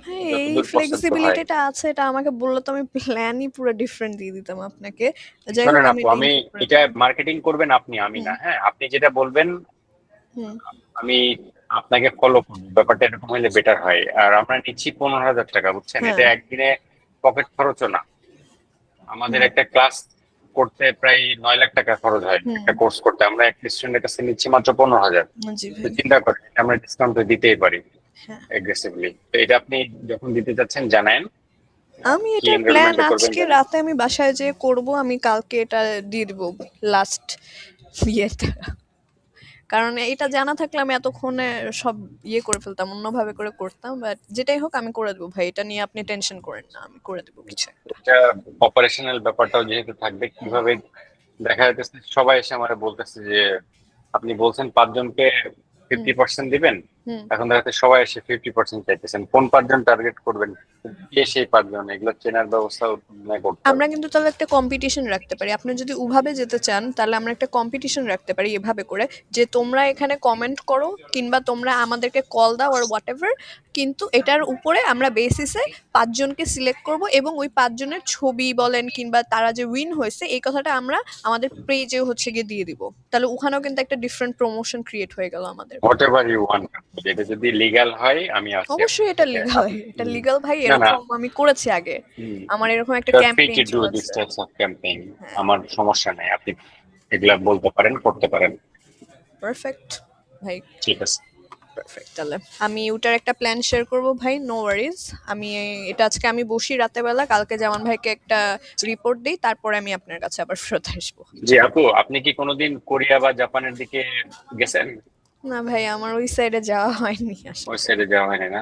হ্যাঁ, এই যতদূর পসিবল হয়। ফ্লেক্সিবিলিটিটা আছে, এটা আমাকে বললে তো আমি প্ল্যানই পুরো ডিফারেন্ট দিয়ে দিতাম আপনাকে। যাই হোক, শোনেন আমি আপু, এটা আমি ইনক্লুড করে এটা দিব। মার্কেটিং করবেন আপনি, আমি হুম না। হ্যাঁ, আপনি যেটা বলবেন হুম আমি আপনাকে ফলো করবো, ব্যাপারটা এরকম হলে বেটার হয়। আর আমরা নিচ্ছি 15,000 টাকা, বুঝছেন, হ্যাঁ এটা একদিনে পকেট খরচও না। আমাদের হুম একটা ক্লাস করতে প্রায় 9 লাখ টাকা খরচ হয়, হুম। একটা কোর্স করতে আমরা একটা স্টুডেন্টের কাছে নিচ্ছি মাত্র 15,000। জি তো ভাই। চিন্তা করেন, এটা আমরা ডিসকাউন্ট দিতেই পারি হ্যাঁ, এগ্রেসিভলি। তো এটা আপনি যখন দিতে চাচ্ছেন জানায়েন, আমি কি এটার প্ল্যান এনরোলমেন্টে করবেন আজকে জানেন। রাতে আমি বাসায় যেয়ে করব। আমি কালকে এটা দিয়ে দিব লাস্ট ইয়েটা। কারণ এটা জানা থাকলে আমি এতক্ষণে সব ইয়ে করে ফেলতাম, অন্যভাবে করে করতাম। বাট যেটাই হোক আমি করে দেবো ভাই, এটা নিয়ে আপনি টেনশন করেন না, আমি করে দেবো কিছু একটা। এটা অপারেশনাল ব্যাপারটাও যেহেতু থাকবে, হুম কিভাবে দেখা যাচ্ছে সবাই এসে আমার বলতেছে যে আপনি বলছেন 5 জনকে হুম 50% দিবেন, হুম। এখন দেখা যাচ্ছে সবাই এসে 50% চাইতেছেন। কোন 5 জন টার্গেট করবেন, কে সেই 5 জন, এগুলো চেনার ব্যবস্থা করতে আমরা হবে। কিন্তু তাহলে একটা কম্পিটিশন রাখতে পারি। আপনি যদি ওভাবে যেতে চান, তাহলে আমরা একটা কম্পিটিশন রাখতে পারি এভাবে করে, যে তোমরা এখানে কমেন্ট করো কিংবা তোমরা আমাদেরকে কল দাও আর হোয়াট এভার, কিন্তু এটার উপরে আমরা বেসিসে 5 জনকে সিলেক্ট করব, এবং ওই 5 জনের ছবি বলেন কিংবা তারা যে উইন হয়েছে এই কথাটা আমরা আমাদের পেজে হচ্ছে গিয়ে দিয়ে দিব। তাহলে ওখানেও কিন্তু একটা ডিফারেন্ট প্রমোশন ক্রিয়েট হয়ে গেল আমাদের। হোয়াট এভার ইউ ওয়ান্ট, এটা যদি লিগ্যাল হয় আমি আছি আপনার অবশ্যই এটা সাথে। লিগ্যাল, আপনি এটা লিগ্যাল ভাই, না না, এরকম আমি করেছি আগে। আমার এরকম একটা free campaign to do this চলেছে। টাইপস অফ ক্যাম্পেইন, হ্যাঁ। আমার সমস্যা নাই, আপনি এগুলা বলতে পারেন, করতে পারেন। পারফেক্ট ভাই। ঠিক আছে। পারফেক্ট, তাহলে আমি ওটার একটা প্ল্যান শেয়ার করব ভাই, নো ওয়ারিজ। আমি এটা আজকে আমি বসি রাতে বেলা, কালকে জামান ভাইকে একটা রিপোর্ট দিই, তারপরে আমি আপনার কাছে আবার ফেরত আসবো। জি আপু, আপনি কি কোনোদিন কোরিয়া বা জাপানের দিকে গেছেন? না ভাই, আমার ওই সাইডে যাওয়া হয়নি ওই আসলে। সাইডে যাওয়া হয়নি না?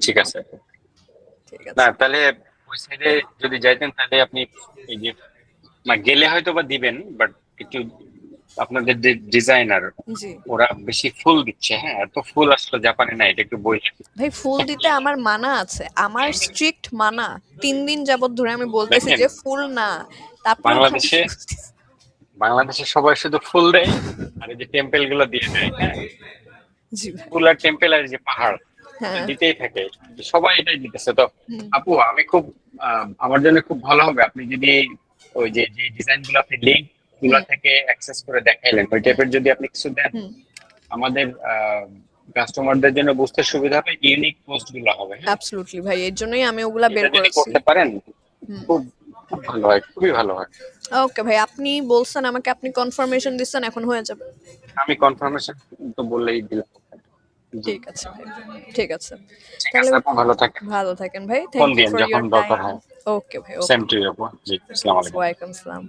ঠিক আছে। ঠিক না আছে। তাহলে ওই সাইডে যদি যাইতেন তাহলে আপনি এই যে, না গেলে হয়তো বা দিবেন, বাট একটু আপনাদের যে ডিজাইনার জি ওরা বেশি ফুল দিচ্ছে। হ্যাঁ, এত ফুল আসলে জাপানে নাই, এটা একটু বই। ভাই, ফুল দিতে আমার মানা আছে, আমার স্ট্রিক্ট মানা। 3 দিন যাবত ধরে আমি বলতেছি দেখেন, যে ফুল না, তারপরেও ভাই বাংলাদেশে ফুল দিছে। বাংলাদেশে সবাই শুধু ফুল দেয় আর এই যে টেম্পেল গুলো দিয়ে দেয়। হ্যাঁ, জি ভাই। ফুল আর টেম্পেল আর এই যে পাহাড়, এটা হ্যাঁ। দিতেই থাকে, সবাই এটাই দিতেছে। তো হুম আপু আমি খুব আমার জন্য খুব ভালো হবে আপনি যদি ওই যে যে ডিজাইন গুলো আপনি লিঙ্ক গুলো হুম থেকে অ্যাক্সেস করে দেখাইলেন, ওই হুম টাইপের যদি আপনি কিছু দেন, হুম। আমাদের কাস্টমারদের জন্য বুঝতে সুবিধা হবে, ইউনিক পোস্ট গুলো হবে। হ্যাঁ, অ্যাবসলিউটলি ভাই, এর জন্যই আমি ওগুলা এটা বের যদি করেছি। করতে পারেন হুম। খুব খুব ভালো হয়, খুবই ভালো হয়। ওকে ভাই, আপনি বলছেন আমাকে, আপনি কনফার্মেশন দিচ্ছেন, এখন হয়ে যাবে। আমি কনফার্মেশন তো বললেই দিলাম। জি, ঠিক আছে ভাই। ঠিক আছে। ঠিক তাহলে আছে আপু, ভালো থাকেন। ভালো থাকেন ভাই, ফোন থ্যাংক ইউ দিন ফর যখন ইয়োর দরকার টাইম। হয়। ওকে ভাই, সেম ওকে। টু ইউ আপু। জি, ওকে, আসসালামু আলাইকুম। ওয়ালাইকুম আসসালাম।